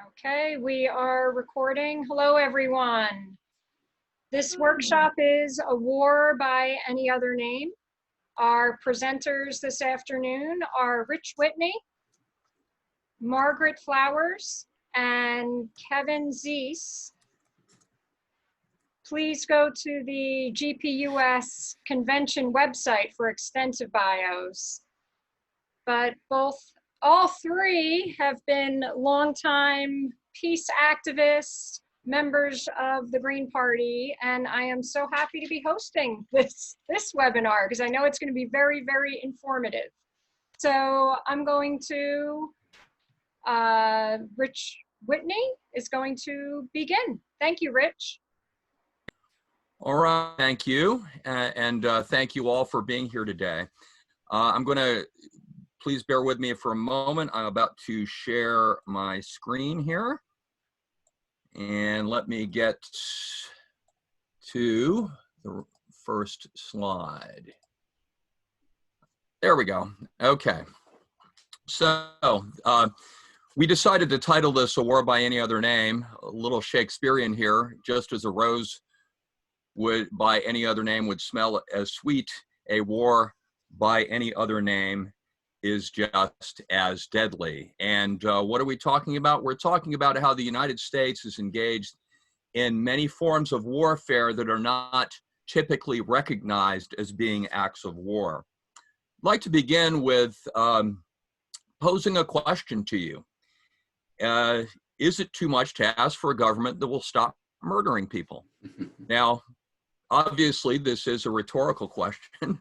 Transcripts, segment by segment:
Okay, we are recording. Hello, everyone. This workshop is A War by Any Other Name. Our presenters this afternoon are Rich Whitney, Margaret Flowers, and Kevin Zeese. Please go to the GPUS convention website for extensive bios. But all three have been longtime peace activists, members of the Green Party, and I am so happy to be hosting this webinar because I know it's going to be very, very informative. So I'm going to, Rich Whitney is going to begin. Thank you, Rich. All right, thank you, and thank you all for being here today. I'm going to, please bear with me for a moment. I'm about to share my screen here. And let me get to the first slide. There we go. Okay. So we decided to title this A War by Any Other Name, a little Shakespearean here, just as a rose would by any other name would smell as sweet, a war by any other name is just as deadly. And what are we talking about? We're talking about how the United States is engaged in many forms of warfare that are not typically recognized as being acts of war. I'd like to begin with posing a question to you. Is it too much to ask for a government that will stop murdering people? Now, obviously, this is a rhetorical question.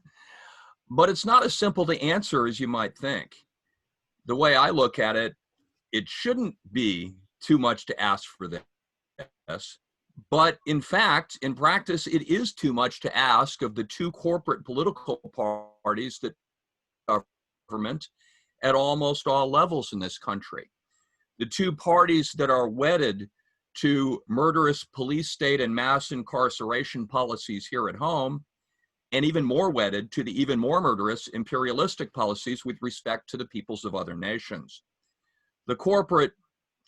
But it's not as simple to answer as you might think. The way I look at it, it shouldn't be too much to ask for this. But in fact, in practice, it is too much to ask of the two corporate political parties that government at almost all levels in this country. The two parties that are wedded to murderous police state and mass incarceration policies here at home, and even more wedded to the even more murderous imperialistic policies with respect to the peoples of other nations. The corporate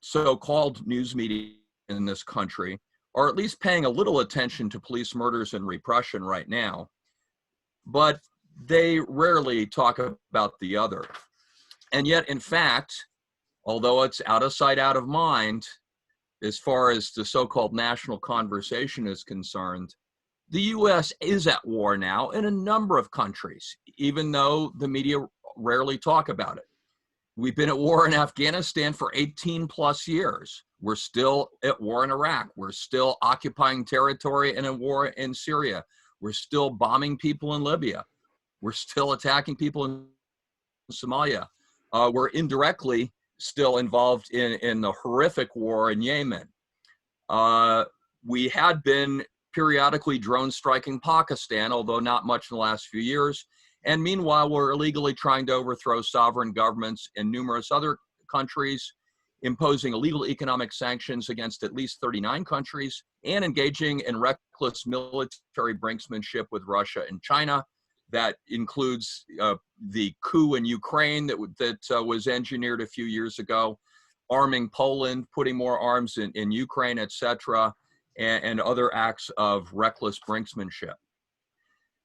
so-called news media in this country are at least paying a little attention to police murders and repression right now, but they rarely talk about the other. And yet, in fact, although it's out of sight, out of mind, as far as the so-called national conversation is concerned, the U.S. is at war now in a number of countries, even though the media rarely talk about it. We've been at war in Afghanistan for 18 plus years. We're still at war in Iraq. We're still occupying territory and in war in Syria. We're still bombing people in Libya. We're still attacking people in Somalia. We're indirectly still involved in the horrific war in Yemen. We had been periodically drone striking Pakistan, although not much in the last few years. And meanwhile, we're illegally trying to overthrow sovereign governments in numerous other countries, imposing illegal economic sanctions against at least 39 countries, and engaging in reckless military brinksmanship with Russia and China. That includes the coup in Ukraine that was engineered a few years ago, arming Poland, putting more arms in Ukraine, etc., and other acts of reckless brinksmanship.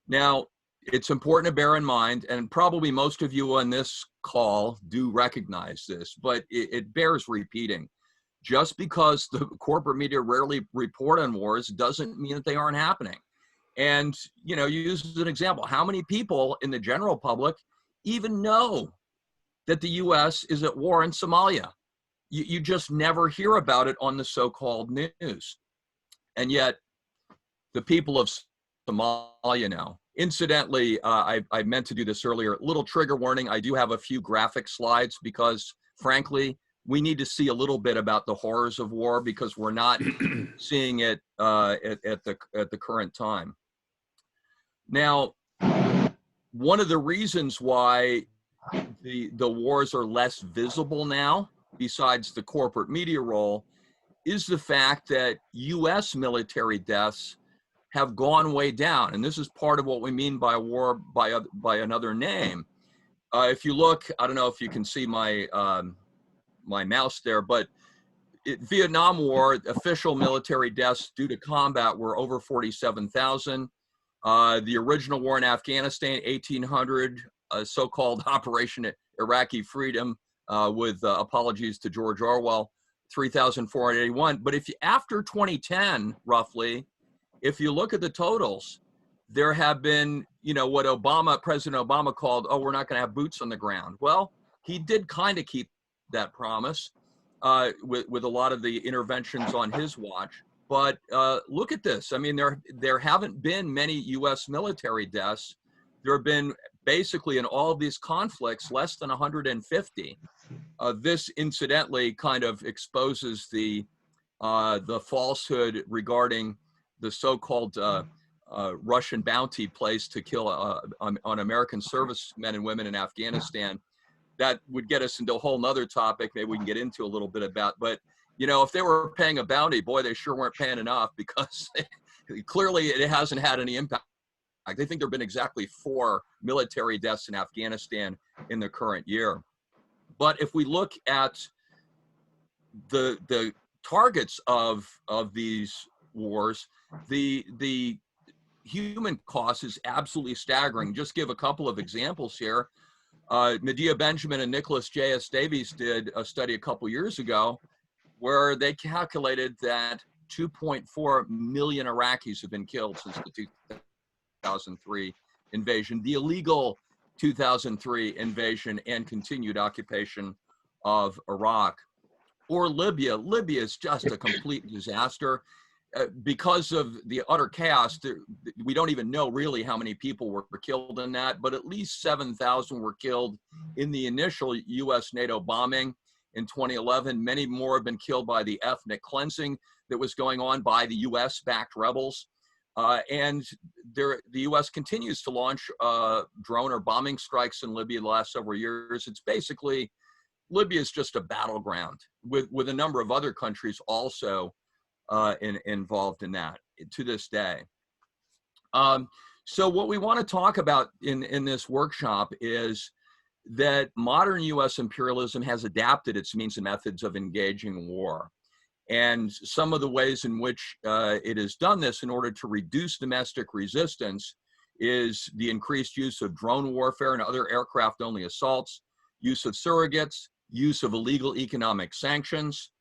Now, it's important to bear in mind, and probably most of you on this call do recognize this, but it bears repeating. Just because the corporate media rarely report on wars doesn't mean that they aren't happening. And, you know, use as an example, how many people in the general public even know that the U.S. is at war in Somalia? You just never hear about it on the so-called news. And yet, the people of Somalia now. Incidentally, I meant to do this earlier. Little trigger warning, I do have a few graphic slides because, frankly, we need to see a little bit about the horrors of war because we're not seeing it at the current time. Now, one of the reasons why the wars are less visible now, besides the corporate media role, is the fact that U.S. military deaths have gone way down. And this is part of what we mean by war by another name. If you look, I don't know if you can see my my mouse there, but Vietnam War, official military deaths due to combat were over 47,000. The original war in Afghanistan, 1800, so-called Operation Iraqi Freedom, with apologies to George Orwell, 3,481. But if you, after 2010, roughly, if you look at the totals, there have been, you know, what President Obama called, oh, we're not going to have boots on the ground. Well, he did kind of keep that promise with a lot of the interventions on his watch. But look at this. I mean, there haven't been many U.S. military deaths. There have been basically in all of these conflicts less than 150. This incidentally kind of exposes the falsehood regarding the so-called Russian bounty placed to kill on American servicemen and women in Afghanistan. That would get us into a whole nother topic maybe we can get into a little bit about. But, you know, if they were paying a bounty, boy, they sure weren't paying enough, because clearly it hasn't had any impact. I think there have been exactly 4 military deaths in Afghanistan in the current year. But if we look at the targets of these wars, the human cost is absolutely staggering. Just give a couple of examples here. Medea Benjamin and Nicholas J.S. Davies did a study a couple years ago where they calculated that 2.4 million Iraqis have been killed since the 2003 invasion, the illegal 2003 invasion and continued occupation of Iraq. Or Libya. Libya is just a complete disaster. Because of the utter chaos, we don't even know really how many people were killed in that, but at least 7,000 were killed in the initial U.S.-NATO bombing in 2011. Many more have been killed by the ethnic cleansing that was going on by the U.S.-backed rebels. And the U.S. continues to launch drone or bombing strikes in Libya the last several years. It's basically, Libya is just a battleground with a number of other countries also involved in that to this day. So what we want to talk about in this workshop is that modern U.S. imperialism has adapted its means and methods of engaging war. And some of the ways in which it has done this in order to reduce domestic resistance is the increased use of drone warfare and other aircraft-only assaults, use of surrogates, use of illegal economic sanctions,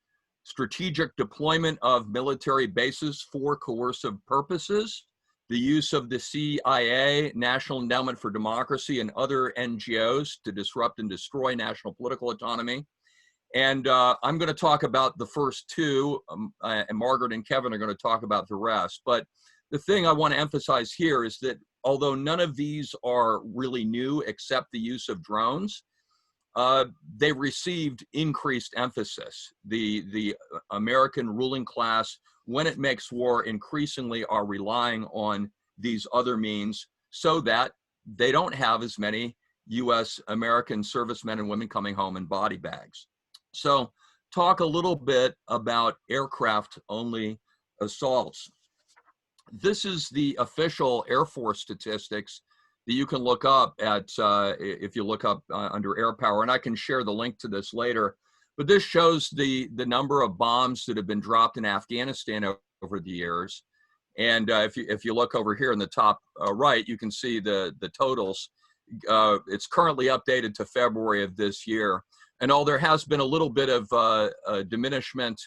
strategic deployment of military bases for coercive purposes, the use of the CIA, National Endowment for Democracy, and other NGOs to disrupt and destroy national political autonomy. And I'm going to talk about the first 2, and Margaret and Kevin are going to talk about the rest. But the thing I want to emphasize here is that although none of these are really new except the use of drones, they received increased emphasis. The American ruling class, when it makes war, increasingly are relying on these other means so that they don't have as many U.S. American servicemen and women coming home in body bags. So talk a little bit about aircraft-only assaults. This is the official Air Force statistics that you can look up at, if you look up under air power, and I can share the link to this later. But this shows the number of bombs that have been dropped in Afghanistan over the years. And if you look over here in the top right, you can see the totals. It's currently updated to February of this year. And although there has been a little bit of diminishment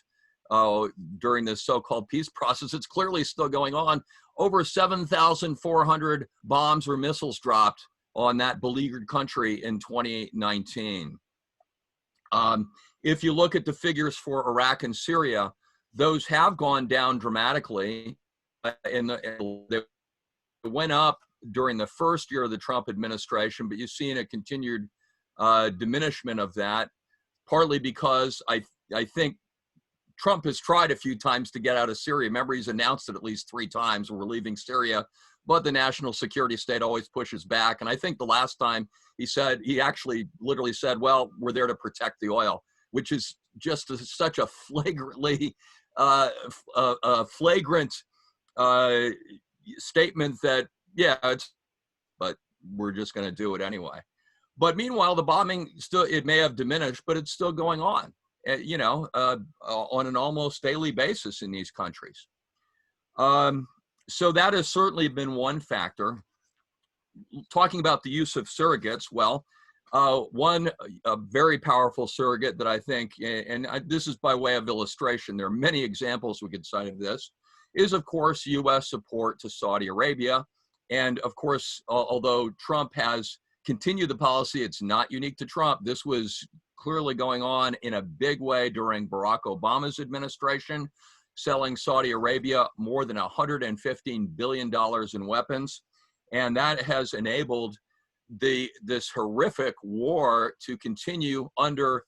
during this so-called peace process, it's clearly still going on. Over 7,400 bombs or missiles dropped on that beleaguered country in 2019. If you look at the figures for Iraq and Syria, those have gone down dramatically. They went up during the first year of the Trump administration, but you've seen a continued diminishment of that, partly because I think Trump has tried a few times to get out of Syria. Remember, he's announced it at least 3 times, we're leaving Syria, but the national security state always pushes back. And I think the last time he actually literally said, well, we're there to protect the oil, which is just such a flagrantly flagrant statement that, yeah, but we're just going to do it anyway. But meanwhile, the bombing still, it may have diminished, but it's still going on. on an almost daily basis in these countries. So that has certainly been one factor. Talking about the use of surrogates, well, one very powerful surrogate that I think, and this is by way of illustration, there are many examples we could cite of this, is of course US support to Saudi Arabia. And of course, although Trump has continued the policy, it's not unique to Trump. This was clearly going on in a big way during Barack Obama's administration, selling Saudi Arabia more than $115 billion in weapons. And that has enabled this horrific war to continue under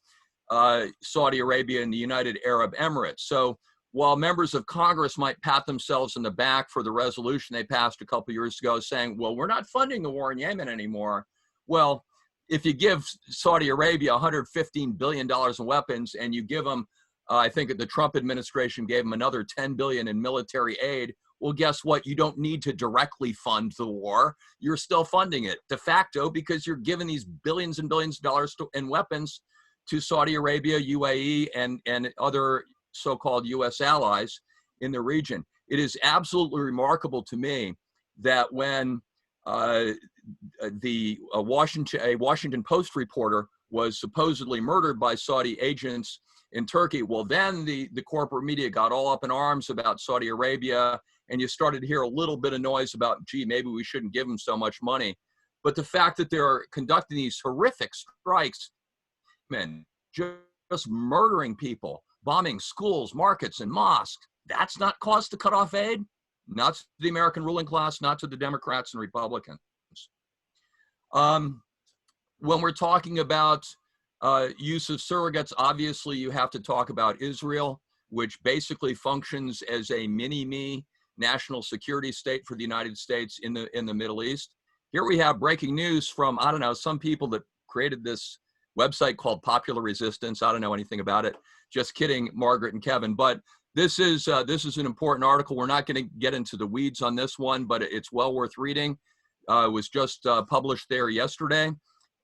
Saudi Arabia and the United Arab Emirates. So while members of Congress might pat themselves on the back for the resolution they passed a couple years ago saying, well, we're not funding the war in Yemen anymore. Well, if you give Saudi Arabia $115 billion in weapons and you give them, I think the Trump administration gave them another $10 billion in military aid, well, guess what? You don't need to directly fund the war. You're still funding it de facto because you're giving these billions and billions of dollars in weapons to Saudi Arabia, UAE, and other so-called US allies in the region. It is absolutely remarkable to me that when a Washington Post reporter was supposedly murdered by Saudi agents in Turkey, well, then the corporate media got all up in arms about Saudi Arabia, and you started to hear a little bit of noise about, gee, maybe we shouldn't give them so much money. But the fact that they're conducting these horrific strikes, man, just murdering people, bombing schools, markets, and mosques, that's not cause to cut off aid, not to the American ruling class, not to the Democrats and Republicans. When we're talking about use of surrogates, obviously you have to talk about Israel, which basically functions as a mini-me national security state for the United States in the Middle East. Here we have breaking news from, I don't know, some people that created this website called Popular Resistance. I don't know anything about it. Just kidding, Margaret and Kevin. But this is an important article. We're not going to get into the weeds on this one, but it's well worth reading. It was just published there yesterday.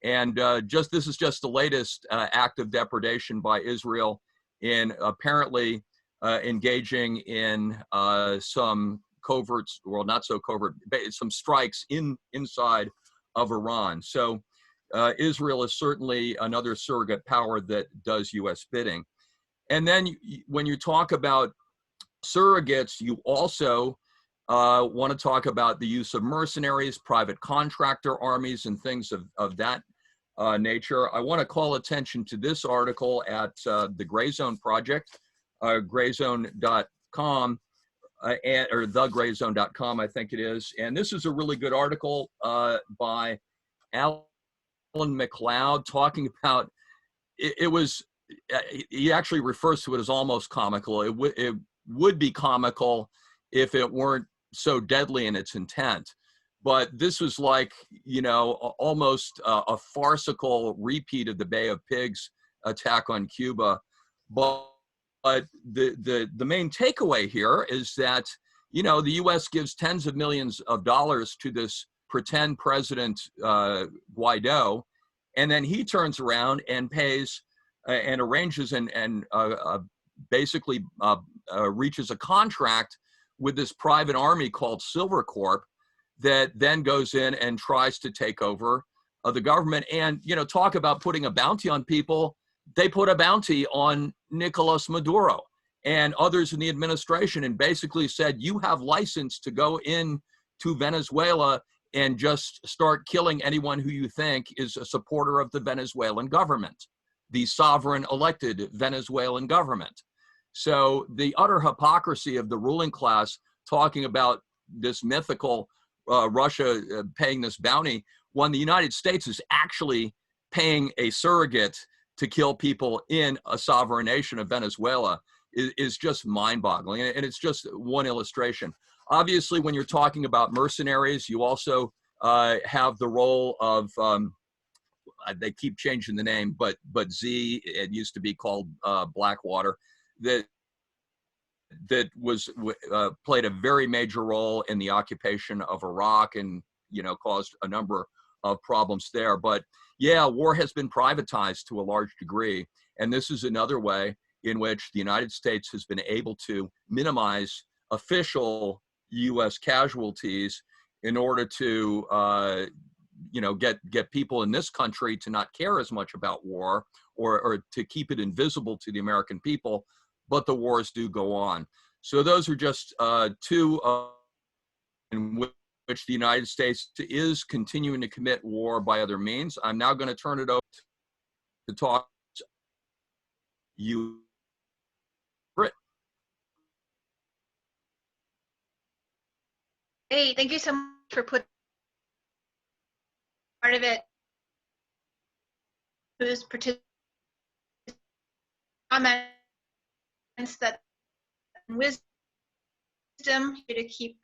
And this is just the latest act of depredation by Israel in apparently engaging in some covert, well, not so covert, some strikes inside of Iran. So Israel is certainly another surrogate power that does U.S. bidding. And then when you talk about surrogates, you also want to talk about the use of mercenaries, private contractor armies, and things of that nature. I want to call attention to this article at the Gray Zone Project, grayzone.com, or thegrayzone.com, I think it is. And this is a really good article by Alan McLeod talking about, he actually refers to it as almost comical. It would be comical if it weren't so deadly in its intent. But this was like, almost a farcical repeat of the Bay of Pigs attack on Cuba. But the main takeaway here is that, the U.S. gives tens of millions of dollars to this pretend president Guaido, and then he turns around and pays and arranges and basically reaches a contract with this private army called Silver Corp that then goes in and tries to take over the government. And, talk about putting a bounty on people. They put a bounty on Nicolas Maduro and others in the administration and basically said, you have license to go in to Venezuela and just start killing anyone who you think is a supporter of the Venezuelan government, the sovereign elected Venezuelan government. So the utter hypocrisy of the ruling class talking about this mythical Russia paying this bounty when the United States is actually paying a surrogate to kill people in a sovereign nation of Venezuela is just mind-boggling. And it's just one illustration. Obviously, when you're talking about mercenaries, you also have the role of, they keep changing the name, but Zeese, it used to be called Blackwater, that was played a very major role in the occupation of Iraq and caused a number of problems there. But yeah, war has been privatized to a large degree, And this is another way in which the United States has been able to minimize official U.S. casualties in order to get people in this country to not care as much about war, or to keep it invisible to the American people, but the wars do go on. So those are just two in which the United States is continuing to commit war by other means. I'm now going to turn it over to talk to you, Britt. Hey, thank you so much for putting part of it. Who's participating? Comments that wisdom to keep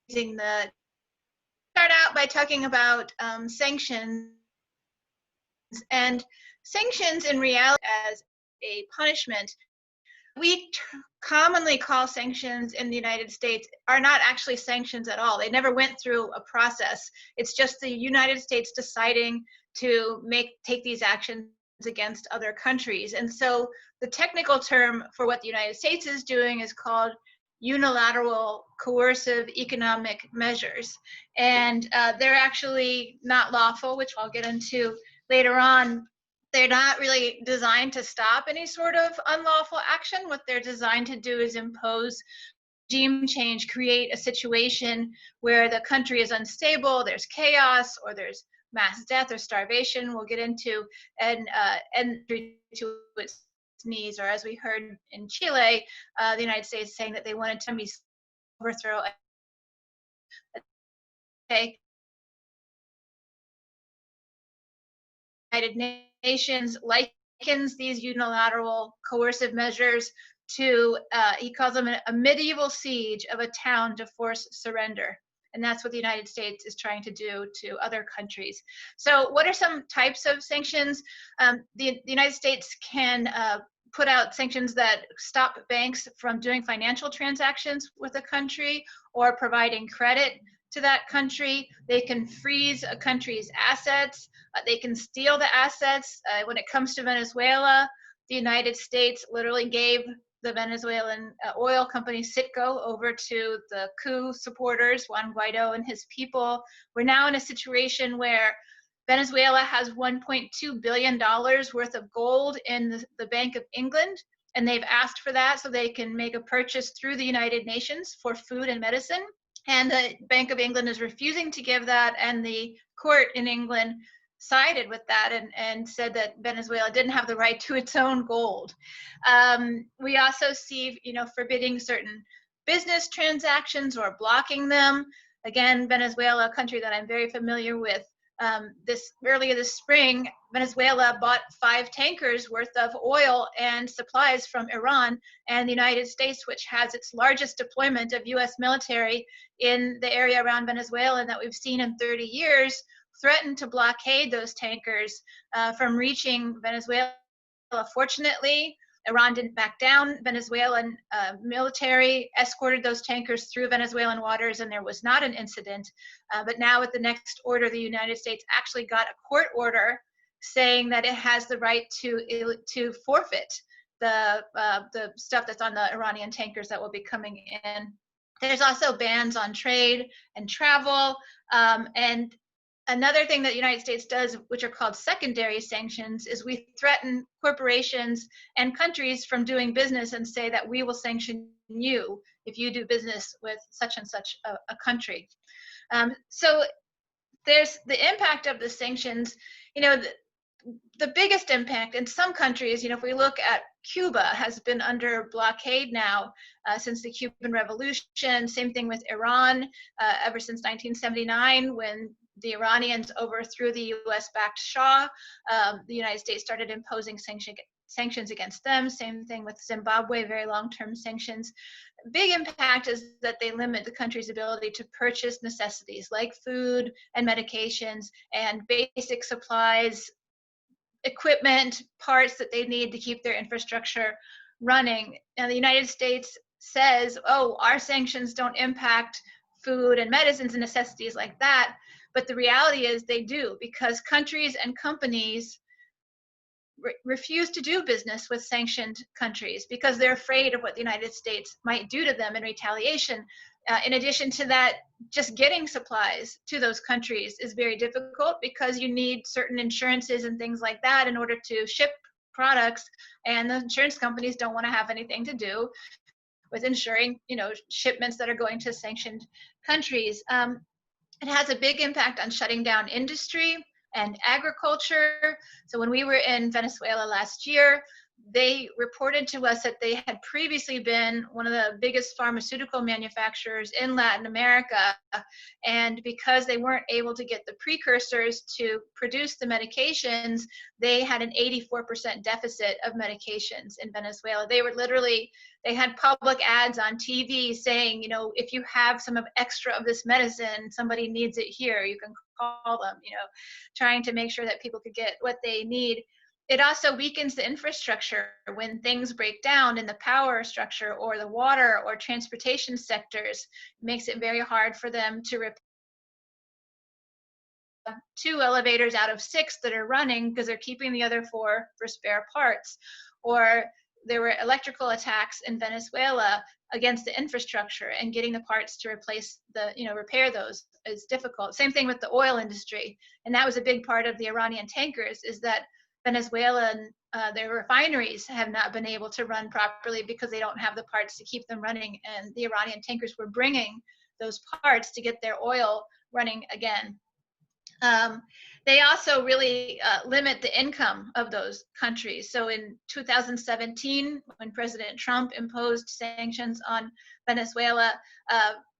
using the. Start out by talking about sanctions, and sanctions in reality as a punishment. We commonly call sanctions in the United States are not actually sanctions at all. They never went through a process. It's just the United States deciding to take these actions against other countries. And so the technical term for what the United States is doing is called unilateral coercive economic measures. And they're actually not lawful, which I'll get into later on. They're not really designed to stop any sort of unlawful action. What they're designed to do is impose regime change, create a situation where the country is unstable, there's chaos, or there's mass death or starvation, we'll get into, and to its knees, or as we heard in Chile, the United States saying that they wanted to overthrow. Okay. United Nations likens these unilateral coercive measures to, he calls them a medieval siege of a town to force surrender. And that's what the United States is trying to do to other countries. So what are some types of sanctions? The United States can put out sanctions that stop banks from doing financial transactions with a country or providing credit to that country. They can freeze a country's assets. They can steal the assets. When it comes to Venezuela, the United States literally gave the Venezuelan oil company Citgo over to the coup supporters, Juan Guaido and his people. We're now in a situation where Venezuela has $1.2 billion worth of gold in the Bank of England, and they've asked for that so they can make a purchase through the United Nations for food and medicine. And the Bank of England is refusing to give that, and the court in England sided with that and said that Venezuela didn't have the right to its own gold. We also see, forbidding certain business transactions or blocking them. Again, Venezuela, a country that I'm very familiar with, earlier this spring, Venezuela bought 5 tankers worth of oil and supplies from Iran, and the United States, which has its largest deployment of US military in the area around Venezuela that we've seen in 30 years, threatened to blockade those tankers from reaching Venezuela. Fortunately, Iran didn't back down. Venezuelan military escorted those tankers through Venezuelan waters, and there was not an incident. But now with the next order, the United States actually got a court order saying that it has the right to forfeit the stuff that's on the Iranian tankers that will be coming in. There's also bans on trade and travel, and another thing that the United States does, which are called secondary sanctions, is we threaten corporations and countries from doing business and say that we will sanction you if you do business with such and such a country. So there's the impact of the sanctions. The biggest impact in some countries, if we look at Cuba, has been under blockade now since the Cuban Revolution. Same thing with Iran, ever since 1979, when the Iranians overthrew the US-backed Shah. The United States started imposing sanctions against them. Same thing with Zimbabwe, very long-term sanctions. Big impact is that they limit the country's ability to purchase necessities like food and medications and basic supplies, equipment, parts that they need to keep their infrastructure running. And the United States says, oh, our sanctions don't impact food and medicines and necessities like that. But the reality is they do, because countries and companies refuse to do business with sanctioned countries because they're afraid of what the United States might do to them in retaliation. In addition to that, just getting supplies to those countries is very difficult because you need certain insurances and things like that in order to ship products, and the insurance companies don't want to have anything to do with insuring, shipments that are going to sanctioned countries. It has a big impact on shutting down industry and agriculture. So when we were in Venezuela last year, they reported to us that they had previously been one of the biggest pharmaceutical manufacturers in Latin America. And because they weren't able to get the precursors to produce the medications, they had an 84% deficit of medications in Venezuela. They had public ads on TV saying, if you have some extra of this medicine, somebody needs it here, you can call them, trying to make sure that people could get what they need. It also weakens the infrastructure when things break down in the power structure or the water or transportation sectors. It makes it very hard for them to repair 2 elevators out of 6 that are running because they're keeping the other 4 for spare parts. Or there were electrical attacks in Venezuela against the infrastructure, and getting the parts to repair those is difficult. Same thing with the oil industry. And that was a big part of the Iranian tankers, is that Venezuelan, their refineries have not been able to run properly because they don't have the parts to keep them running. And the Iranian tankers were bringing those parts to get their oil running again. They also really limit the income of those countries. So in 2017, when President Trump imposed sanctions on Venezuela,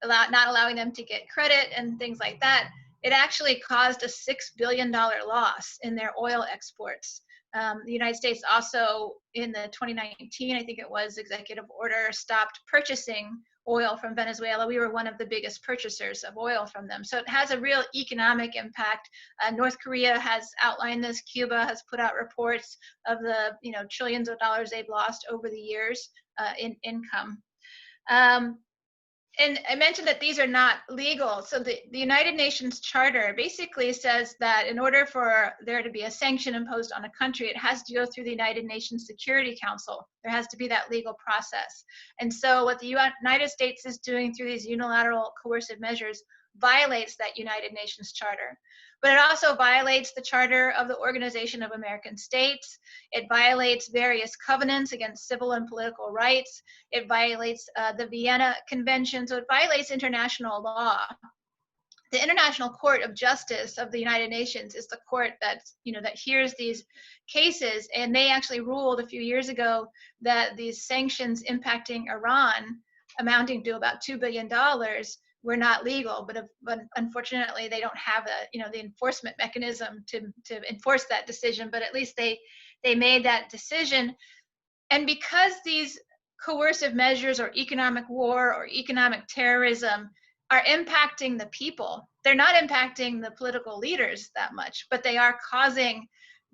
not allowing them to get credit and things like that, it actually caused a $6 billion loss in their oil exports. The United States also, in the 2019, I think it was, executive order, stopped purchasing oil from Venezuela. We were one of the biggest purchasers of oil from them. So it has a real economic impact. North Korea has outlined this. Cuba has put out reports of the trillions of dollars they've lost over the years in income. And I mentioned that these are not legal. So the United Nations Charter basically says that in order for there to be a sanction imposed on a country, it has to go through the United Nations Security Council. There has to be that legal process. And so what the United States is doing through these unilateral coercive measures violates that United Nations Charter. But it also violates the Charter of the Organization of American States. It violates various covenants against civil and political rights. It violates the Vienna Convention. So it violates international law. The International Court of Justice of the United Nations is the court that hears these cases, and they actually ruled a few years ago that these sanctions impacting Iran, amounting to about $2 billion, were not legal, but unfortunately they don't have the enforcement mechanism to enforce that decision. But at least they made that decision. And because these coercive measures or economic war or economic terrorism are impacting the people, they're not impacting the political leaders that much, but they are causing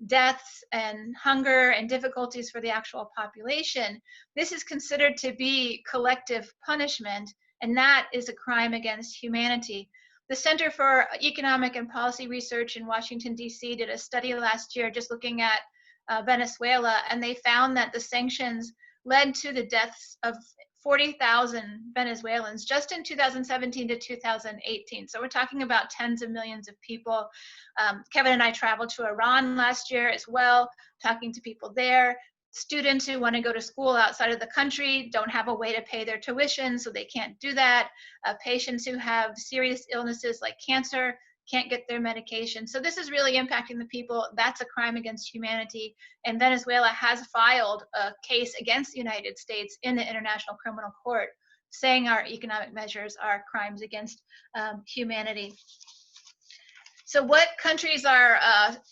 deaths and hunger and difficulties for the actual population. This is considered to be collective punishment, and that is a crime against humanity. The Center for Economic and Policy Research in Washington, D.C. did a study last year just looking at Venezuela, and they found that the sanctions led to the deaths of 40,000 Venezuelans just in 2017 to 2018. So we're talking about tens of millions of people. Kevin and I traveled to Iran last year as well, talking to people there. Students who want to go to school outside of the country don't have a way to pay their tuition, so they can't do that. Patients who have serious illnesses like cancer can't get their medication. So this is really impacting the people. That's a crime against humanity. And Venezuela has filed a case against the United States in the International Criminal Court, saying our economic measures are crimes against humanity. So what countries are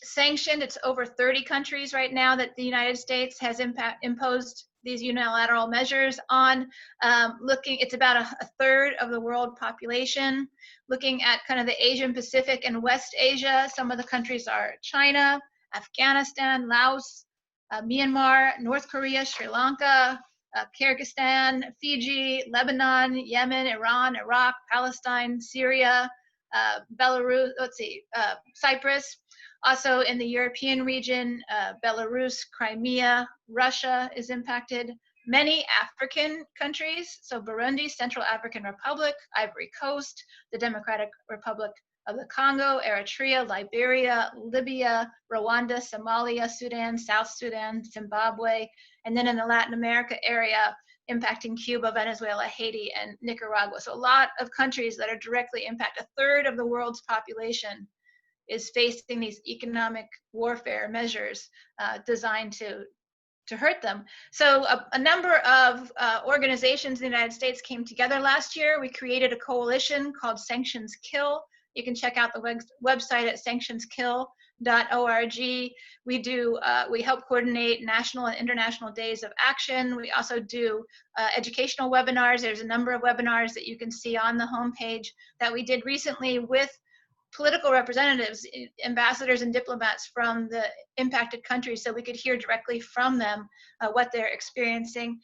sanctioned? It's over 30 countries right now that the United States has imposed these unilateral measures on. It's about a third of the world population. Looking at kind of the Asian Pacific and West Asia, some of the countries are China, Afghanistan, Laos, Myanmar, North Korea, Sri Lanka, Kyrgyzstan, Fiji, Lebanon, Yemen, Iran, Iraq, Palestine, Syria, Belarus, Cyprus, also in the European region, Belarus, Crimea, Russia is impacted. Many African countries, so Burundi, Central African Republic, Ivory Coast, the Democratic Republic of the Congo, Eritrea, Liberia, Libya, Rwanda, Somalia, Sudan, South Sudan, Zimbabwe, and then in the Latin America area, impacting Cuba, Venezuela, Haiti, and Nicaragua. So a lot of countries that are directly impacted. A third of the world's population is facing these economic warfare measures designed to hurt them. So a number of organizations in the United States came together last year. We created a coalition called Sanctions Kill. You can check out the website at sanctionskill.org. We help coordinate national and international days of action. We also do educational webinars. There's a number of webinars that you can see on the homepage that we did recently with political representatives, ambassadors and diplomats from the impacted countries, so we could hear directly from them what they're experiencing.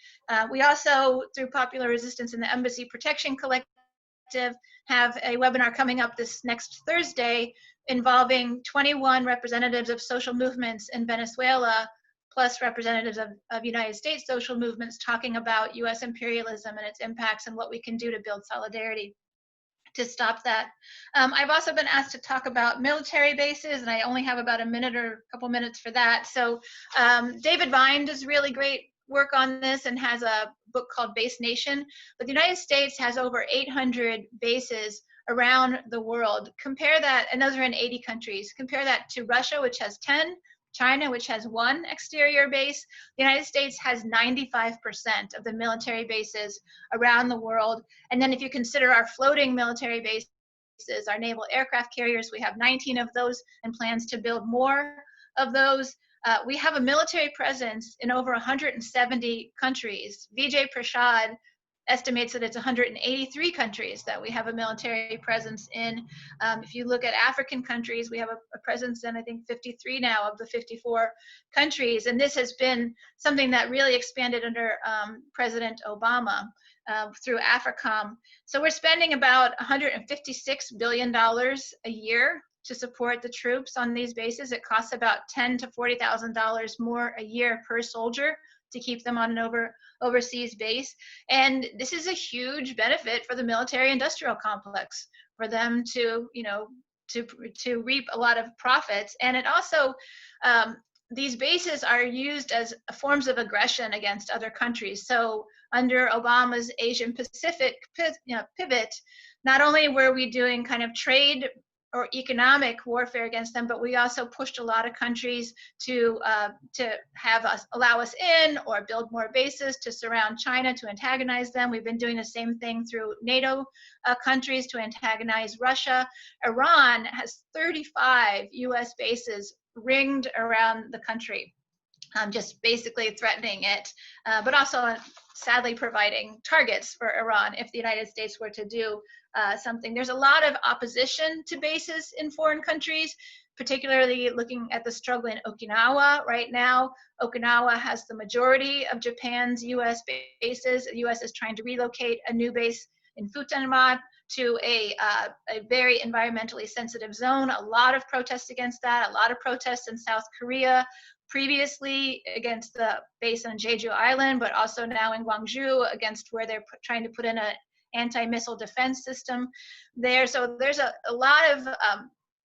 We also, through Popular Resistance and the Embassy Protection Collective, have a webinar coming up this next Thursday involving 21 representatives of social movements in Venezuela, plus representatives of United States social movements, talking about US imperialism and its impacts and what we can do to build solidarity to stop that. I've also been asked to talk about military bases, and I only have about a minute or a couple minutes for that. So David Vine does really great work on this and has a book called Base Nation. But the United States has over 800 bases around the world. Compare that, and those are in 80 countries. Compare that to Russia, which has 10, China, which has 1 exterior base. The United States has 95% of the military bases around the world. And then if you consider our floating military bases, our naval aircraft carriers, we have 19 of those and plans to build more of those. We have a military presence in over 170 countries. Vijay Prashad estimates that it's 183 countries that we have a military presence in. If you look at African countries, we have a presence in, I think, 53 now of the 54 countries. And this has been something that really expanded under President Obama through AFRICOM. So we're spending about $156 billion a year to support the troops on these bases. It costs about $10,000 to $40,000 more a year per soldier to keep them on an overseas base. And this is a huge benefit for the military industrial complex, for them to, to reap a lot of profits. And it also, these bases are used as forms of aggression against other countries. So under Obama's Asian Pacific pivot, not only were we doing kind of trade or economic warfare against them, but we also pushed a lot of countries to have us allow us in or build more bases to surround China, to antagonize them. We've been doing the same thing through NATO countries to antagonize Russia. Iran has 35 US bases ringed around the country, just basically threatening it, but also sadly providing targets for Iran if the United States were to do something. There's a lot of opposition to bases in foreign countries, particularly looking at the struggle in Okinawa right now. Okinawa has the majority of Japan's US bases. The US is trying to relocate a new base in Futenma to a very environmentally sensitive zone. A lot of protests against that, a lot of protests in South Korea, previously against the base on Jeju Island, but also now in Gwangju against where they're trying to put in an anti-missile defense system there. So there's a lot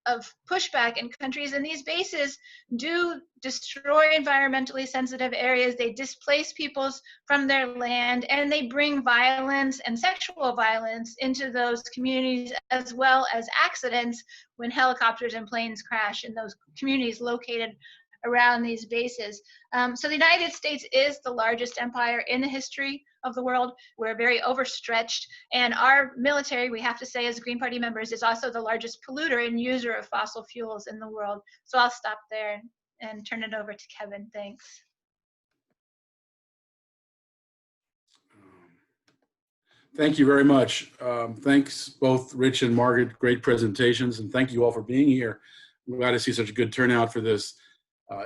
of pushback in countries, and these bases do destroy environmentally sensitive areas. They displace peoples from their land, and they bring violence and sexual violence into those communities, as well as accidents when helicopters and planes crash in those communities located around these bases. So the United States is the largest empire in the history of the world. We're very overstretched, and our military, we have to say as Green Party members, is also the largest polluter and user of fossil fuels in the world. So I'll stop there and turn it over to Kevin. Thanks. Thank you very much. Thanks both Rich and Margaret, great presentations, and thank you all for being here. I'm glad to see such a good turnout for this.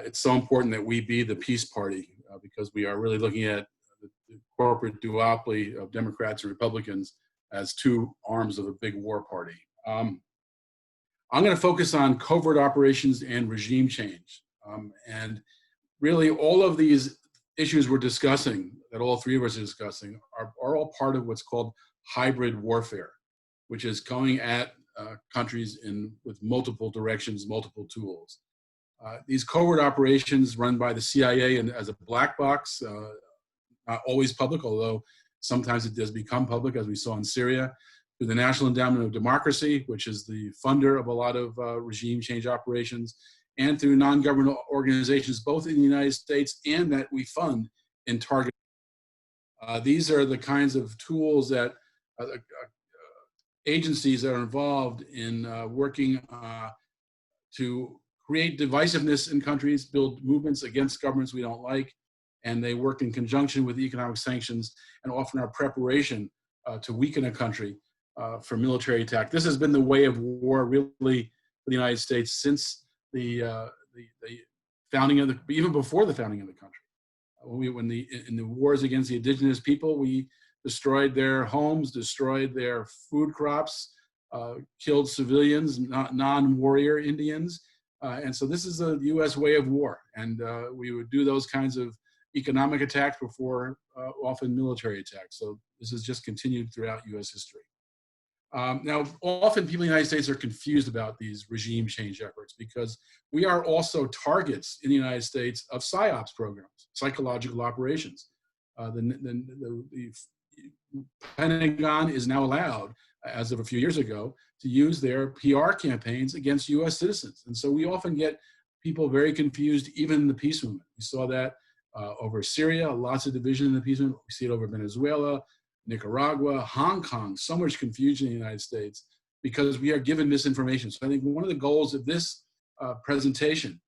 It's so important that we be the peace party because we are really looking at the corporate duopoly of Democrats and Republicans as two arms of a big war party. I'm going to focus on covert operations and regime change. And really all of these issues we're discussing, that all three of us are discussing, are all part of what's called hybrid warfare, which is going at countries with multiple directions, multiple tools. These covert operations run by the CIA and as a black box, not always public, although sometimes it does become public, as we saw in Syria, through the National Endowment of Democracy, which is the funder of a lot of regime change operations, and through non-governmental organizations, both in the United States and that we fund in target. These are the kinds of tools that agencies that are involved in working to create divisiveness in countries, build movements against governments we don't like, and they work in conjunction with economic sanctions and often our preparation to weaken a country for military attack. This has been the way of war really for the United States since the founding of even before the founding of the country. In the wars against the indigenous people, we destroyed their homes, destroyed their food crops, killed civilians, non-warrior Indians. And so this is the US way of war. And we would do those kinds of economic attacks before often military attacks. So this has just continued throughout US history. Now, often people in the United States are confused about these regime change efforts because we are also targets in the United States of PSYOPs programs, psychological operations. The Pentagon is now allowed, as of a few years ago, to use their PR campaigns against US citizens. And so we often get people very confused, even in the peace movement. We saw that over Syria, lots of division in the peace movement. We see it over Venezuela, Nicaragua, Hong Kong, so much confusion in the United States because we are given misinformation. So I think one of the goals of this presentation,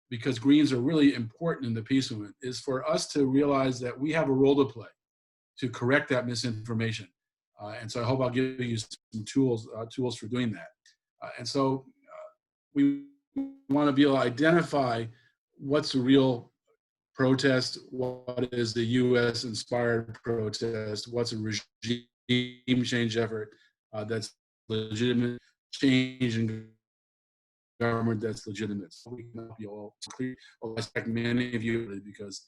because Greens are really important in the peace movement, is for us to realize that we have a role to play to correct that misinformation. And so I hope I'll give you some tools for doing that. And so we want to be able to identify what's a real protest, what is the US inspired protest, what's a regime change effort that's legitimate, change in government that's legitimate. So we can help you all clear, I expect many of you, because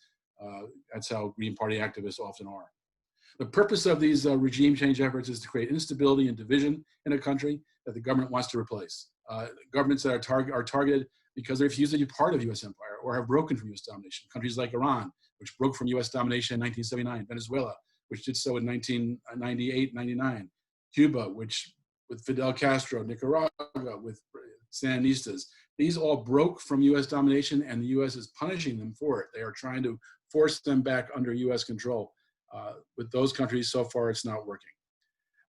that's how Green Party activists often are. The purpose of these regime change efforts is to create instability and division in a country that the government wants to replace. Governments that are targeted because they refuse to be part of US empire or have broken from US domination. Countries like Iran, which broke from US domination in 1979, Venezuela, which did so in 1998, 99, Cuba, which with Fidel Castro, Nicaragua, with Sandinistas. These all broke from US domination and the US is punishing them for it. They are trying to force them back under US control. With those countries, so far, it's not working.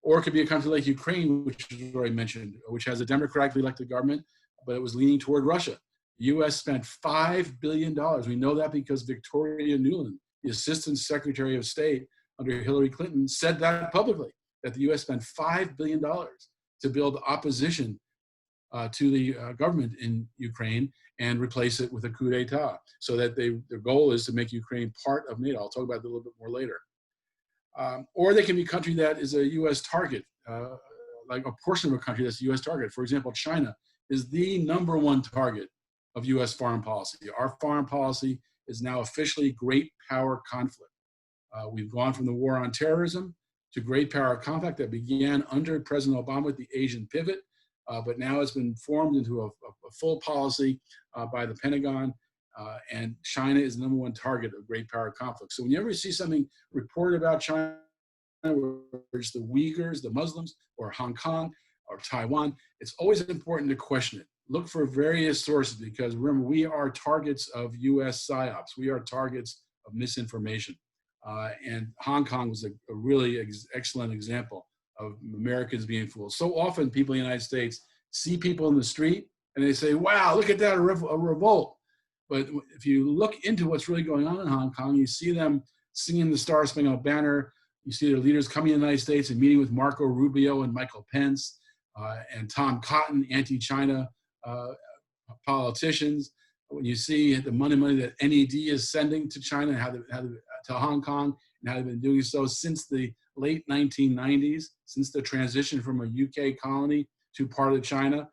Or it could be a country like Ukraine, which is already mentioned, which has a democratically elected government, but it was leaning toward Russia. The US spent $5 billion. We know that because Victoria Nuland, the Assistant Secretary of State under Hillary Clinton, said that publicly, that the US spent $5 billion to build opposition to the government in Ukraine and replace it with a coup d'etat, so that their goal is to make Ukraine part of NATO. I'll talk about that a little bit more later. Or they can be a country that is a US target, like a portion of a country that's a US target. For example, China is the #1 target of US foreign policy. Our foreign policy is now officially great power conflict. We've gone from the war on terrorism to great power conflict that began under President Obama with the Asian pivot, but now it's been formed into a full policy by the Pentagon, and China is the #1 target of great power conflict. So whenever you see something reported about China, where it's the Uyghurs, the Muslims, or Hong Kong, or Taiwan, it's always important to question it. Look for various sources, because remember, we are targets of US PSYOPs. We are targets of misinformation. And Hong Kong was a really excellent example of Americans being fooled. So often people in the United States see people in the street and they say, wow, look at that, a revolt. But if you look into what's really going on in Hong Kong, you see them singing the Star Spangled Banner. You see their leaders coming to the United States and meeting with Marco Rubio and Michael Pence and Tom Cotton, anti-China politicians. When you see the money that NED is sending to China, to Hong Kong, and how they've been doing so since the late 1990s, since the transition from a UK colony to part of China.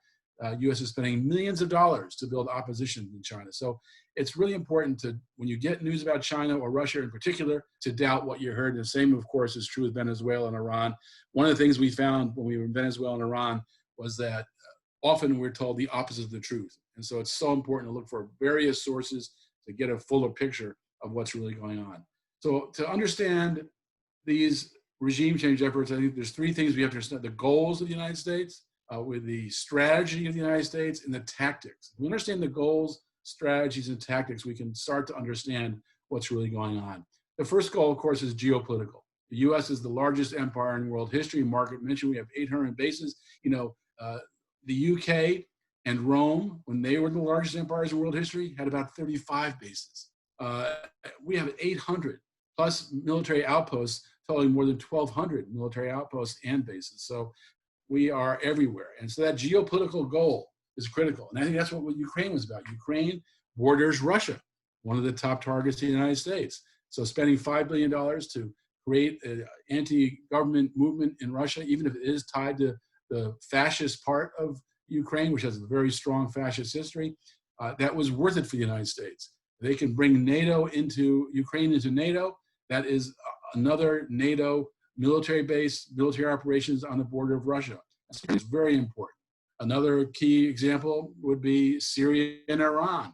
U.S. is spending millions of dollars to build opposition in China. So it's really important to, when you get news about China or Russia in particular, to doubt what you heard. And the same, of course, is true with Venezuela and Iran. One of the things we found when we were in Venezuela and Iran was that often we're told the opposite of the truth. And so it's so important to look for various sources to get a fuller picture of what's really going on. So to understand these regime change efforts, I think there's three things we have to understand: the goals of the United States, with the strategy of the United States, and the tactics. If we understand the goals, strategies, and tactics, we can start to understand what's really going on. The first goal, of course, is geopolitical. The U.S. is the largest empire in world history. Margaret mentioned we have 800 bases. You know, the UK and Rome, when they were the largest empires in world history, had about 35 bases. We have 800 plus military outposts, totaling more than 1,200 military outposts and bases. So we are everywhere. And so that geopolitical goal is critical. And I think that's what Ukraine was about. Ukraine borders Russia, one of the top targets of the United States. So spending $5 billion to create an anti-government movement in Russia, even if it is tied to the fascist part of Ukraine, which has a very strong fascist history, that was worth it for the United States. They can bring NATO into Ukraine, into NATO. That is another NATO military base, military operations on the border of Russia. It's very important. Another key example would be Syria and Iran.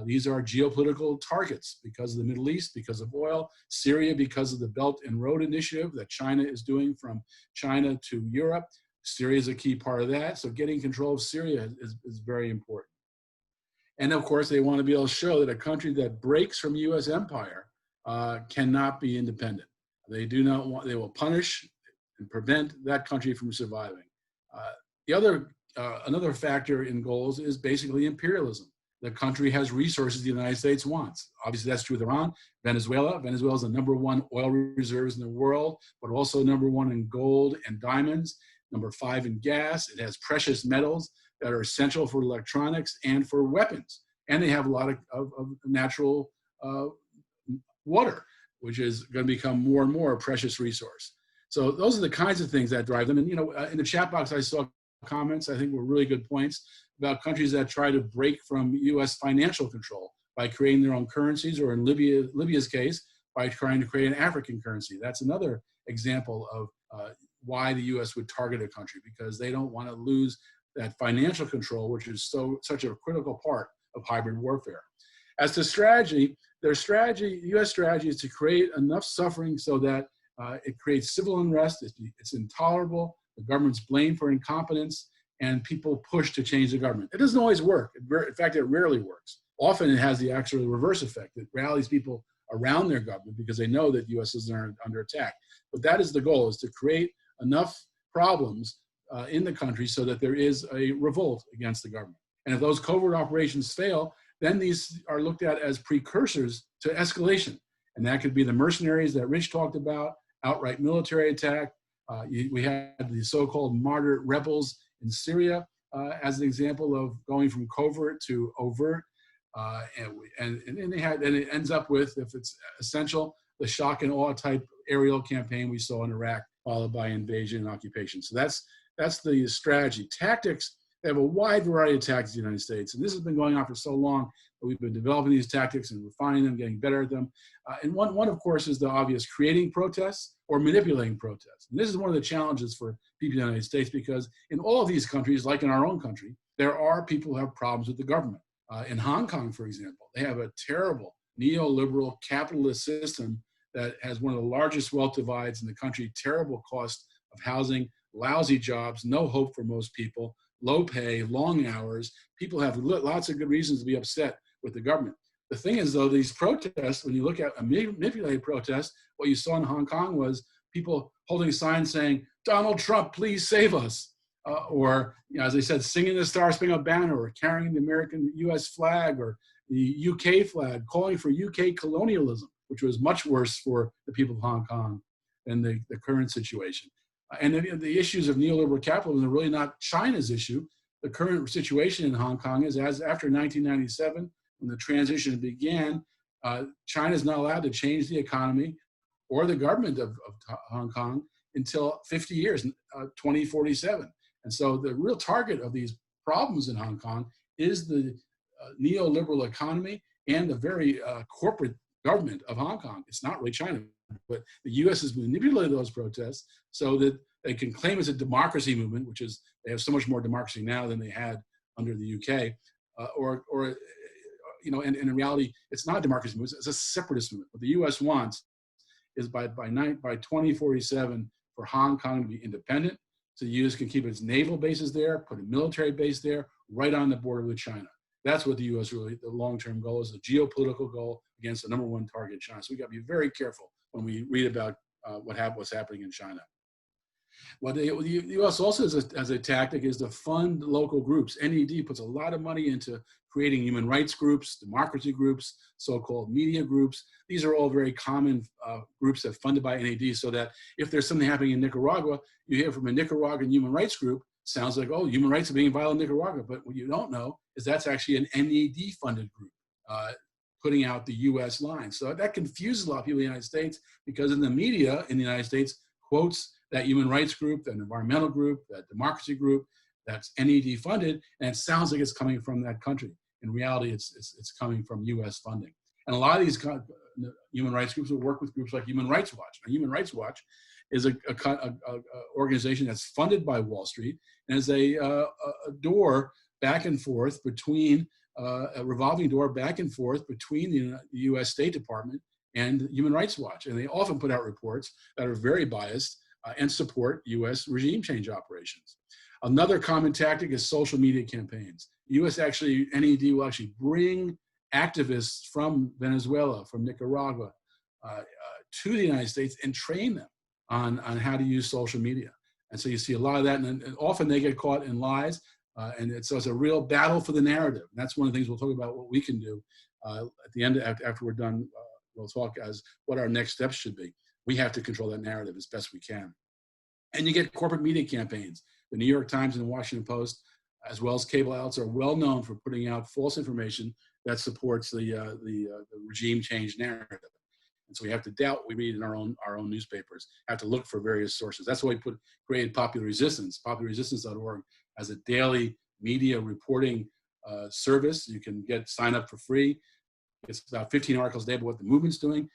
These are geopolitical targets because of the Middle East, because of oil. Syria, because of the Belt and Road Initiative that China is doing from China to Europe. Syria is a key part of that. So getting control of Syria is very important. And of course, they want to be able to show that a country that breaks from U.S. empire cannot be independent. They do not want, they will punish and prevent that country from surviving. Another factor in goals is basically imperialism. The country has resources the United States wants. Obviously, that's true with Iran. Venezuela. Venezuela is the #1 oil reserves in the world, but also #1 in gold and diamonds, #5 in gas. It has precious metals that are essential for electronics and for weapons. And they have a lot of natural water, which is going to become more and more a precious resource. So those are the kinds of things that drive them. And, you know, in the chat box, I saw comments, I think were really good points about countries that try to break from U.S. financial control by creating their own currencies, or in Libya's case, by trying to create an African currency. That's another example of why the U.S. would target a country, because they don't want to lose that financial control, which is such a critical part of hybrid warfare. As to strategy, their strategy, U.S. strategy, is to create enough suffering so that it creates civil unrest. It's intolerable. The government's blamed for incompetence, and people push to change the government. It doesn't always work. In fact, it rarely works. Often it has the actual reverse effect. It rallies people around their government because they know that the U.S. is under attack. But that is the goal, is to create enough problems in the country so that there is a revolt against the government. And if those covert operations fail, then these are looked at as precursors to escalation. And that could be the mercenaries that Rich talked about, outright military attack. We had the so-called moderate rebels in Syria as an example of going from covert to overt. And it ends up with, if it's essential, the shock and awe type aerial campaign we saw in Iraq, followed by invasion and occupation. So that's the strategy. Tactics, they have a wide variety of tactics in the United States. And this has been going on for so long that we've been developing these tactics and refining them, getting better at them. And one, of course, is the obvious: creating protests or manipulating protests. And this is one of the challenges for people in the United States, because in all of these countries, like in our own country, there are people who have problems with the government. In Hong Kong, for example, they have a terrible neoliberal capitalist system that has one of the largest wealth divides in the country, terrible cost of housing, lousy jobs, no hope for most people, low pay, long hours. People have lots of good reasons to be upset with the government. The thing is, though, these protests, when you look at a manipulated protest, what you saw in Hong Kong was people holding signs saying, "Donald Trump, please save us." Or, you know, as I said, singing the Star Spangled Banner, or carrying the American U.S. flag or the UK flag, calling for UK colonialism, which was much worse for the people of Hong Kong than the current situation. And the issues of neoliberal capitalism are really not China's issue. The current situation in Hong Kong is, as after 1997, when the transition began, China is not allowed to change the economy or the government of Hong Kong until 50 years, 2047. And so the real target of these problems in Hong Kong is the neoliberal economy and the very corporate government of Hong Kong. It's not really China, but the U.S. has manipulated those protests so that they can claim it's a democracy movement, which is, they have so much more democracy now than they had under the UK, and in reality, it's not a democracy movement, it's a separatist movement. What the U.S. wants is by 2047 for Hong Kong to be independent, so the U.S. can keep its naval bases there, put a military base there, right on the border with China. That's what the U.S. really, the long-term goal is, a geopolitical goal against the #1 target, China. So we got to be very careful when we read about what's happening in China. What the U.S. also as a tactic is to fund local groups. NED puts a lot of money into creating human rights groups, democracy groups, so-called media groups. These are all very common groups that are funded by NED, so that if there's something happening in Nicaragua, you hear from a Nicaraguan human rights group, sounds like, oh, human rights are being violated in Nicaragua. But what you don't know is that's actually an NED-funded group putting out the U.S. line. So that confuses a lot of people in the United States, because in the media in the United States quotes that human rights group, that environmental group, that democracy group, that's NED funded, and it sounds like it's coming from that country. In reality, it's coming from U.S. funding. And a lot of these human rights groups will work with groups like Human Rights Watch. Now, Human Rights Watch is a organization that's funded by Wall Street, and is a door back and forth between, a revolving door back and forth between the U.S. State Department and Human Rights Watch. And they often put out reports that are very biased and support U.S. regime change operations. Another common tactic is social media campaigns. U.S. actually, NED will actually bring activists from Venezuela, from Nicaragua, to the United States and train them on how to use social media. And so you see a lot of that, and often they get caught in lies, and it's a real battle for the narrative. And that's one of the things we'll talk about, what we can do at the end, after we're done. We'll talk as what our next steps should be. We have to control that narrative as best we can. And you get corporate media campaigns. The New York Times and the Washington Post, as well as cable outlets, are well known for putting out false information that supports the regime change narrative. And so we have to doubt we read in our own newspapers, have to look for various sources. That's why we created Popular Resistance. PopularResistance.org as a daily media reporting service. You can sign up for free. It's about 15 articles a day about what the movement's doing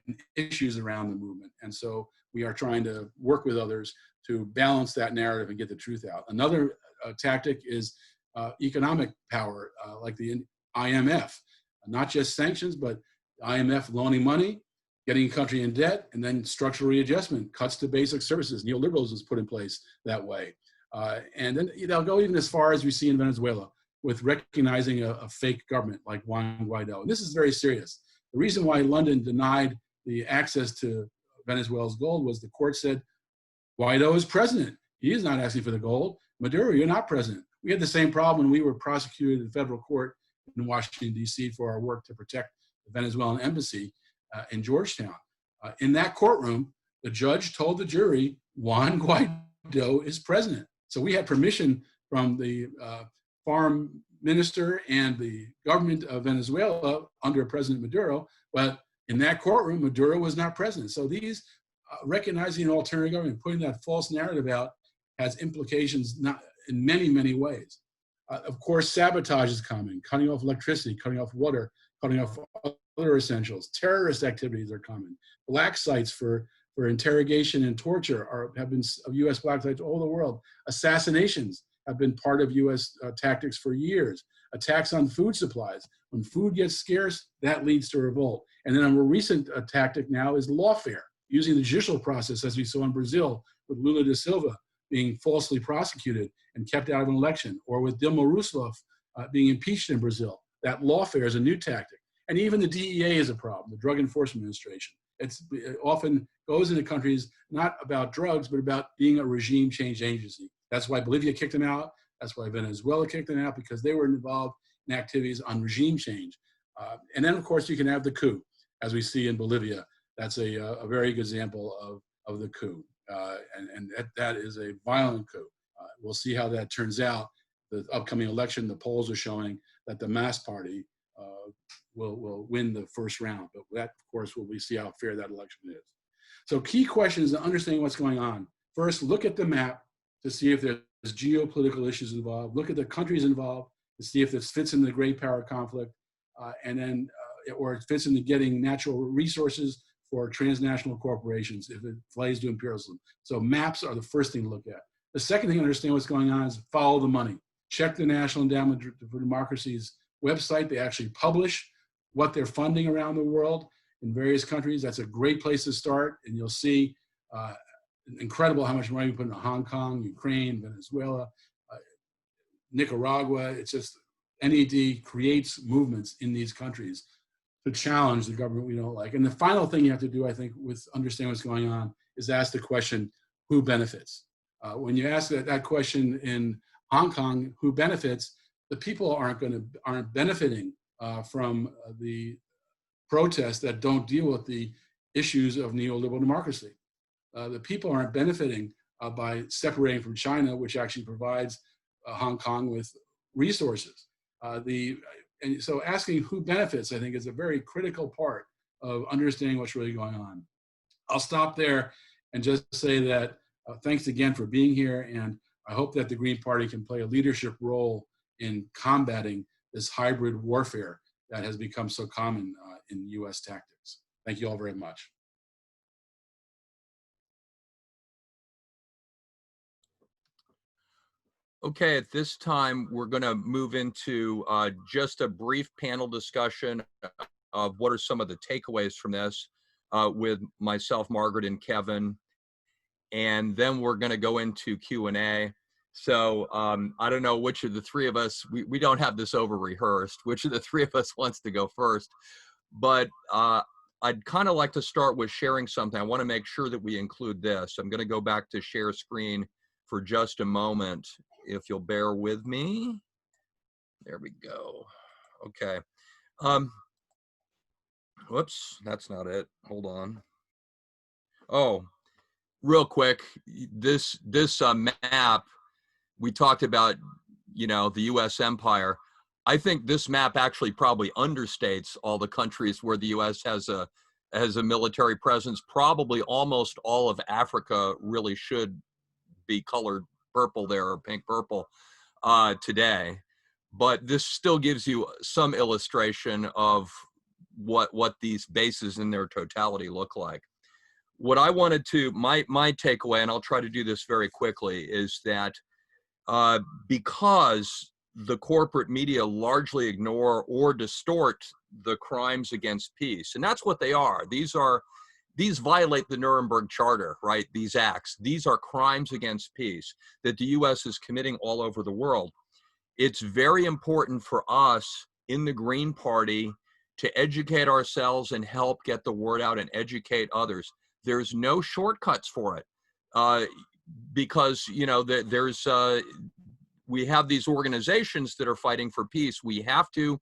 and issues around the movement. And so we are trying to work with others to balance that narrative and get the truth out. Another tactic is economic power, like the IMF, not just sanctions, but IMF loaning money, getting a country in debt, and then structural readjustment, cuts to basic services. Neoliberalism is put in place that way. And then they'll go even as far as we see in Venezuela, with recognizing a fake government like Juan Guaido. And this is very serious. The reason why London denied the access to Venezuela's gold was the court said, Guaido is president. He is not asking for the gold. Maduro, you're not president. We had the same problem when we were prosecuted in federal court in Washington, D.C. for our work to protect the Venezuelan embassy in Georgetown. In that courtroom, the judge told the jury, Juan Guaido is president. So we had permission from the foreign minister and the government of Venezuela under President Maduro, but in that courtroom, Maduro was not president. So these recognizing an alternative government, putting that false narrative out, has implications not in many, many ways. Of course, sabotage is coming, cutting off electricity, cutting off water, cutting off other essentials. Terrorist activities are coming. Black sites for interrogation and torture have been U.S. black sites all over the world. Assassinations have been part of U.S. Tactics for years. Attacks on food supplies. When food gets scarce, that leads to revolt. And then a more recent tactic now is lawfare, using the judicial process, as we saw in Brazil with Lula da Silva being falsely prosecuted and kept out of an election, or with Dilma Rousseff being impeached in Brazil. That lawfare is a new tactic. And even the DEA is a problem, the Drug Enforcement Administration. It often goes into countries not about drugs, but about being a regime change agency. That's why Bolivia kicked them out. That's why Venezuela kicked them out, because they were involved in activities on regime change. And then, of course, you can have the coup, as we see in Bolivia. That's a very good example of the coup. And that is a violent coup. We'll see how that turns out. The upcoming election, the polls are showing that the Mass Party will win the first round. But that, of course, we see how fair that election is. So key questions to understanding what's going on. First, look at the map to see if there's geopolitical issues involved, look at the countries involved to see if this fits in the great power conflict, or it fits into getting natural resources for transnational corporations, if it plays to imperialism. So maps are the first thing to look at. The second thing to understand what's going on is follow the money. Check the National Endowment for Democracy's website. They actually publish what they're funding around the world in various countries. That's a great place to start, and you'll see incredible how much money we put into Hong Kong, Ukraine, Venezuela, Nicaragua. It's just NED creates movements in these countries to challenge the government we don't like. And the final thing you have to do, I think, with understanding what's going on is ask the question, who benefits? When you ask that question in Hong Kong, who benefits, the people aren't benefiting from the protests that don't deal with the issues of neoliberal democracy. The people aren't benefiting by separating from China, which actually provides Hong Kong with resources. And so asking who benefits, I think, is a very critical part of understanding what's really going on. I'll stop there and just say that thanks again for being here, and I hope that the Green Party can play a leadership role in combating this hybrid warfare that has become so common in US tactics. Thank you all very much. Okay, at this time, we're going to move into just a brief panel discussion of what are some of the takeaways from this with myself, Margaret, and Kevin. And then we're going to go into Q&A. So I don't know which of the three of us, we don't have this over rehearsed, which of the three of us wants to go first. But I'd kind of like to start with sharing something. I want to make sure that we include this. I'm going to go back to share screen for just a moment, if you'll bear with me. There we go. Okay. Whoops, that's not it. Hold on. Oh, real quick, this map, we talked about, you know, the US empire. I think this map actually probably understates all the countries where the US has a military presence. Probably almost all of Africa really should be colored purple there, or pink purple today. But this still gives you some illustration of what these bases in their totality look like. What I wanted to, my takeaway, and I'll try to do this very quickly, is that because the corporate media largely ignore or distort the crimes against peace, and that's what they are. These violate the Nuremberg Charter, right? These acts, these are crimes against peace that the US is committing all over the world. It's very important for us in the Green Party to educate ourselves and help get the word out and educate others. There's no shortcuts for it because, you know, we have these organizations that are fighting for peace. We have to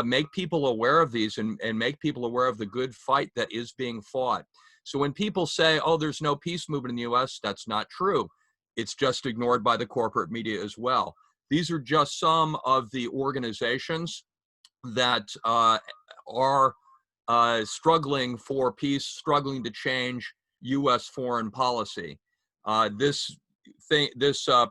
make people aware of these and make people aware of the good fight that is being fought. So when people say, oh, there's no peace movement in the US, that's not true. It's just ignored by the corporate media as well. These are just some of the organizations that are struggling for peace, struggling to change US foreign policy. This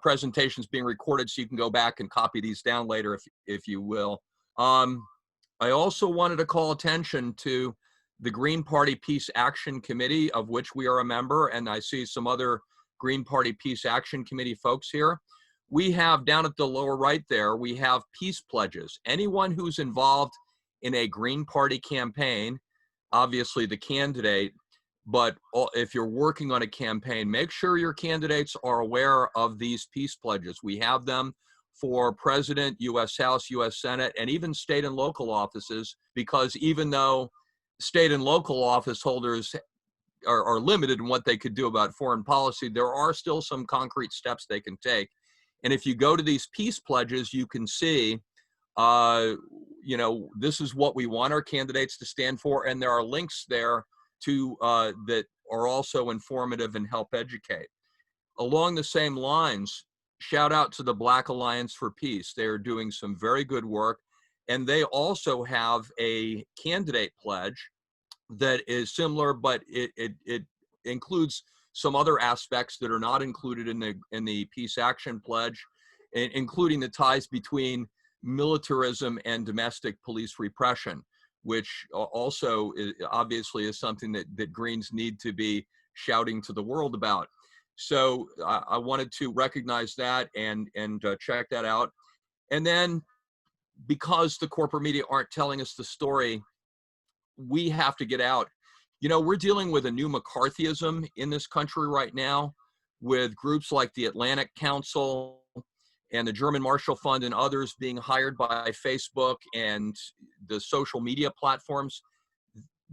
presentation is being recorded, so you can go back and copy these down later if you will. I also wanted to call attention to the Green Party Peace Action Committee, of which we are a member, and I see some other Green Party Peace Action Committee folks here. We have, down at the lower right there, we have peace pledges. Anyone who's involved in a Green Party campaign, obviously the candidate, but if you're working on a campaign, make sure your candidates are aware of these peace pledges. We have them for President, US House, US Senate, and even state and local offices, because even though state and local office holders are limited in what they could do about foreign policy, there are still some concrete steps they can take. And if you go to these peace pledges, you can see, you know, this is what we want our candidates to stand for, and there are links there to that are also informative and help educate. Along the same lines, shout out to the Black Alliance for Peace. They are doing some very good work, and they also have a candidate pledge that is similar, but it includes some other aspects that are not included in the peace action pledge, including the ties between militarism and domestic police repression, which also obviously is something that Greens need to be shouting to the world about. So I wanted to recognize that and check that out. And then, because the corporate media aren't telling us the story, we have to get out. You know, we're dealing with a new McCarthyism in this country right now, with groups like the Atlantic Council and the German Marshall Fund and others being hired by Facebook and the social media platforms.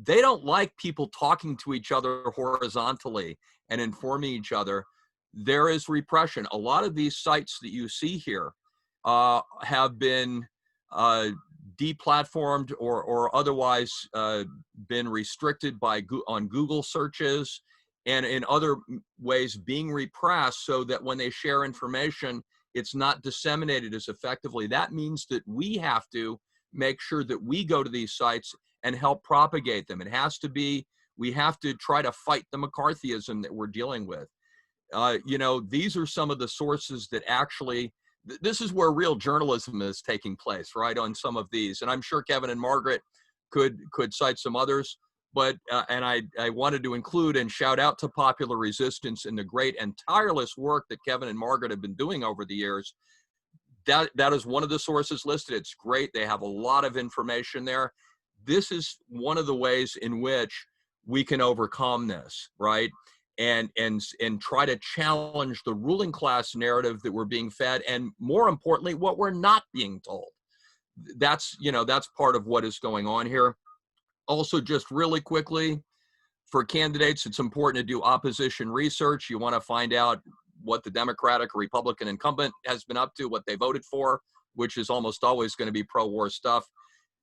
They don't like people talking to each other horizontally and informing each other. There is repression. A lot of these sites that you see here have been deplatformed or otherwise been restricted by on Google searches and in other ways being repressed, so that when they share information, it's not disseminated as effectively. That means that we have to make sure that we go to these sites and help propagate them. It has to be, we have to try to fight the McCarthyism that we're dealing with. You know, these are some of the sources that actually, this is where real journalism is taking place, right, on some of these. And I'm sure Kevin and Margaret could cite some others, but, and I wanted to include and shout out to Popular Resistance and the great and tireless work that Kevin and Margaret have been doing over the years. That is one of the sources listed. It's great. They have a lot of information there. This is one of the ways in which we can overcome this, right? And try to challenge the ruling class narrative that we're being fed, and more importantly, what we're not being told. That's, you know, that's part of what is going on here. Also, just really quickly, for candidates, it's important to do opposition research. You want to find out what the Democratic or Republican incumbent has been up to, what they voted for, which is almost always going to be pro-war stuff.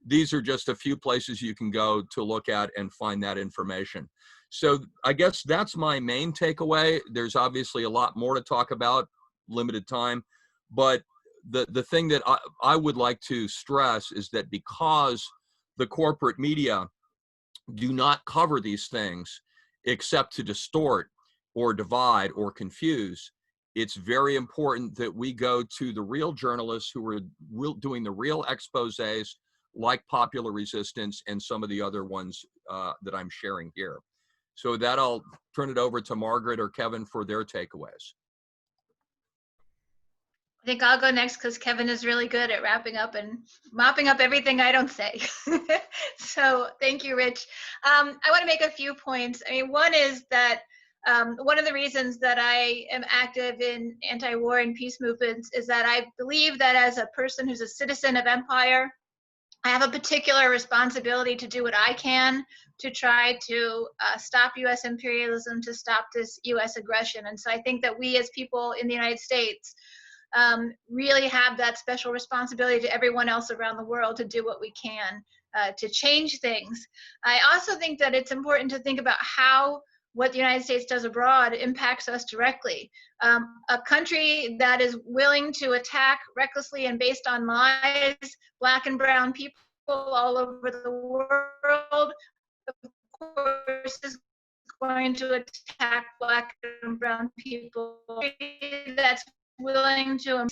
These are just a few places you can go to look at and find that information. So I guess that's my main takeaway. There's obviously a lot more to talk about, limited time, but the thing that I would like to stress is that because the corporate media do not cover these things except to distort or divide or confuse, it's very important that we go to the real journalists who are doing the real exposés, like Popular Resistance and some of the other ones that I'm sharing here. So with that, I'll turn it over to Margaret or Kevin for their takeaways. I think I'll go next because Kevin is really good at wrapping up and mopping up everything I don't say. So thank you, Rich. I want to make a few points. I mean, one is that one of the reasons that I am active in anti-war and peace movements is that I believe that as a person who's a citizen of empire, I have a particular responsibility to do what I can to try to stop U.S. imperialism, to stop this U.S. aggression. And so I think that we as people in the United States really have that special responsibility to everyone else around the world to do what we can to change things. I also think that it's important to think about how what the United States does abroad impacts us directly. A country that is willing to attack recklessly and based on lies Black and brown people all over the world, of course, is going to attack Black and brown people. That's willing to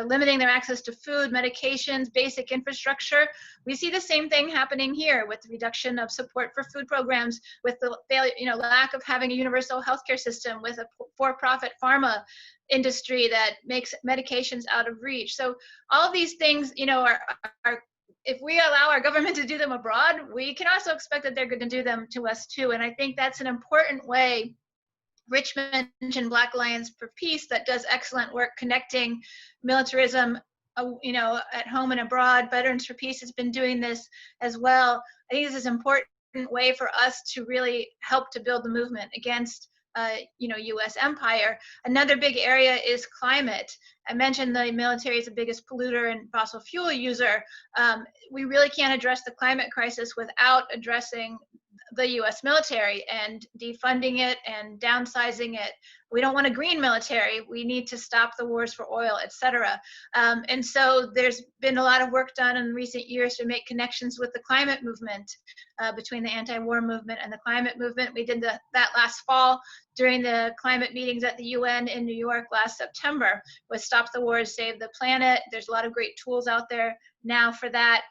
limiting their access to food, medications, basic infrastructure. We see the same thing happening here with the reduction of support for food programs, with the failure, lack of having a universal healthcare system, with a for-profit pharma industry that makes medications out of reach. So all of these things, are if we allow our government to do them abroad, we can also expect that they're going to do them to us too. And I think that's an important way. Rich mentioned Black Alliance for Peace that does excellent work connecting militarism, at home and abroad. Veterans for Peace has been doing this as well. I think this is an important way for us to really help to build the movement against, U.S. empire. Another big area is climate. I mentioned the military is the biggest polluter and fossil fuel user. We really can't address the climate crisis without addressing the US military and defunding it and downsizing it. We don't want a green military. We need to stop the wars for oil, et cetera. And so there's been a lot of work done in recent years to make connections with the climate movement, between the anti-war movement and the climate movement. We did that last fall during the climate meetings at the UN in New York last September with Stop the Wars, Save the Planet. There's a lot of great tools out there now for that.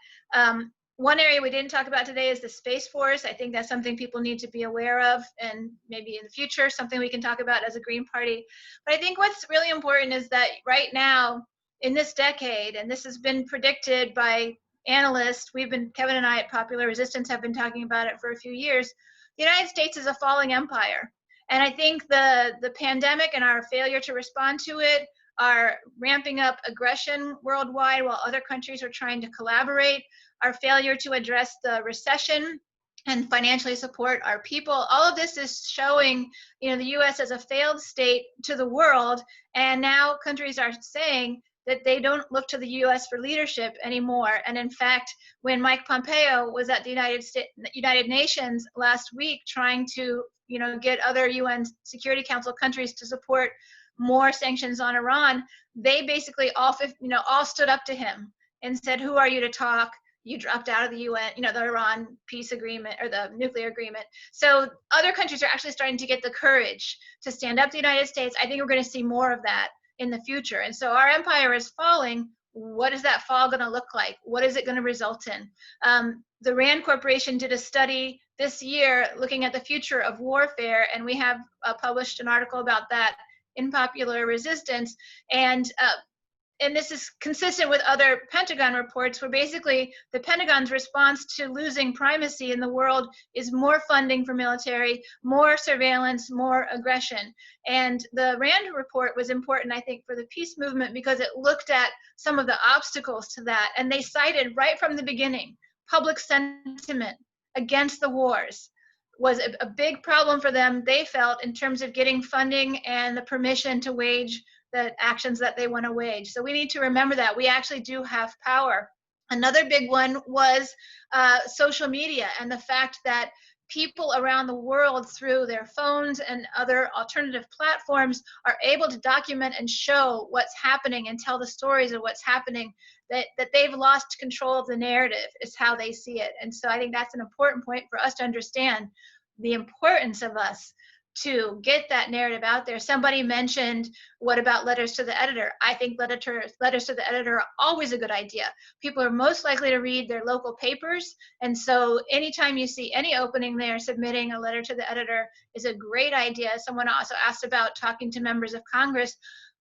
One area we didn't talk about today is the Space Force. I think that's something people need to be aware of, and maybe in the future, something we can talk about as a Green Party. But I think what's really important is that right now, in this decade, and this has been predicted by analysts, Kevin and I at Popular Resistance have been talking about it for a few years, the United States is a falling empire. And I think the pandemic and our failure to respond to it are ramping up aggression worldwide while other countries are trying to collaborate. Our failure to address the recession and financially support our people, all of this is showing, the U.S. as a failed state to the world, and now countries are saying that they don't look to the U.S. for leadership anymore. And in fact, when Mike Pompeo was at the United Nations last week trying to, get other UN Security Council countries to support more sanctions on Iran, they basically all stood up to him and said, "Who are you to talk? You dropped out of the UN, the Iran peace agreement or the nuclear agreement." So other countries are actually starting to get the courage to stand up to the United States. I think we're going to see more of that in the future. And so our empire is falling. What is that fall going to look like? What is it going to result in? The RAND Corporation did a study this year looking at the future of warfare, and we have published an article about that in Popular Resistance. And this is consistent with other Pentagon reports, where basically the Pentagon's response to losing primacy in the world is more funding for military, more surveillance, more aggression. And the RAND report was important, I think, for the peace movement because it looked at some of the obstacles to that. And they cited right from the beginning, public sentiment against the wars was a big problem for them, they felt, in terms of getting funding and the permission to wage the actions that they want to wage. So we need to remember that we actually do have power. Another big one was social media and the fact that people around the world through their phones and other alternative platforms are able to document and show what's happening and tell the stories of what's happening, that they've lost control of the narrative is how they see it. And so I think that's an important point for us to understand the importance of us to get that narrative out there. Somebody mentioned, what about letters to the editor? I think letters to the editor are always a good idea. People are most likely to read their local papers. And so anytime you see any opening there, submitting a letter to the editor is a great idea. Someone also asked about talking to members of Congress.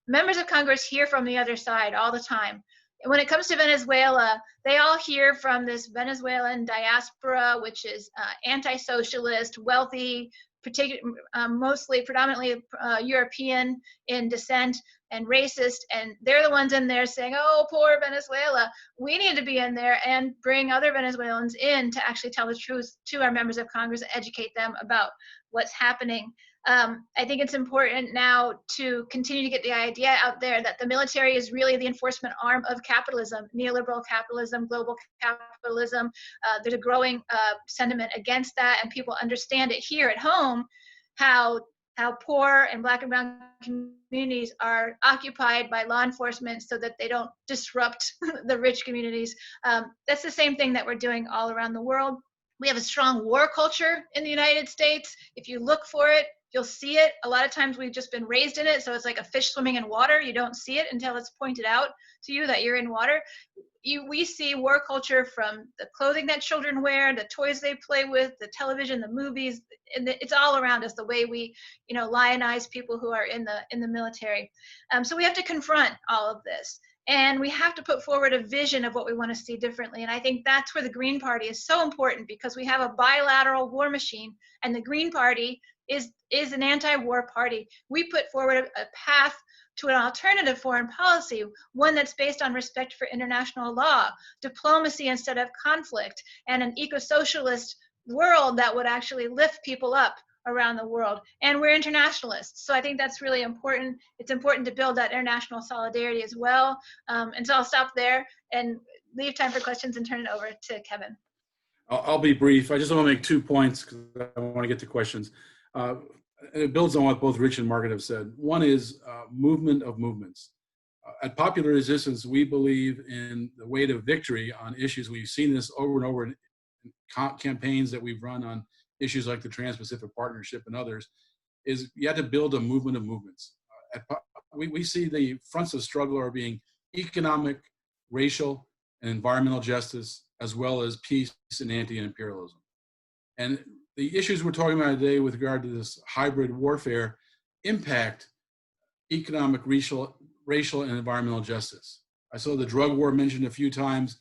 Members of Congress hear from the other side all the time. When it comes to Venezuela, they all hear from this Venezuelan diaspora, which is anti-socialist, wealthy, predominantly European in descent and racist, and they're the ones in there saying, "Oh, poor Venezuela." We need to be in there and bring other Venezuelans in to actually tell the truth to our members of Congress and educate them about what's happening. I think it's important now to continue to get the idea out there that the military is really the enforcement arm of capitalism, neoliberal capitalism, global capitalism. There's a growing sentiment against that, and people understand it here at home, how poor and Black and brown communities are occupied by law enforcement so that they don't disrupt the rich communities. That's the same thing that we're doing all around the world. We have a strong war culture in the United States. If you look for it, you'll see it. A lot of times we've just been raised in it, so it's like a fish swimming in water. You don't see it until it's pointed out to you that you're in water. We see war culture from the clothing that children wear, the toys they play with, the television, the movies, and it's all around us, the way we, lionize people who are in the military. So we have to confront all of this. And we have to put forward a vision of what we want to see differently. And I think that's where the Green Party is so important, because we have a bilateral war machine, and the Green Party is an anti-war party. We put forward a path to an alternative foreign policy, one that's based on respect for international law, diplomacy instead of conflict, and an eco-socialist world that would actually lift people up around the world. And we're internationalists, so I think that's really important. It's important to build that international solidarity as well. And so I'll stop there and leave time for questions and turn it over to Kevin. I'll be brief. I just want to make 2 points because I want to get to questions. It builds on what both Rich and Margaret have said. One is movement of movements. At Popular Resistance, we believe in the way to victory on issues. We've seen this over and over in campaigns that we've run on issues like the Trans-Pacific Partnership and others, is you have to build a movement of movements. We see the fronts of struggle are being economic, racial, and environmental justice, as well as peace and anti-imperialism. And the issues we're talking about today with regard to this hybrid warfare impact economic, racial, and environmental justice. I saw the drug war mentioned a few times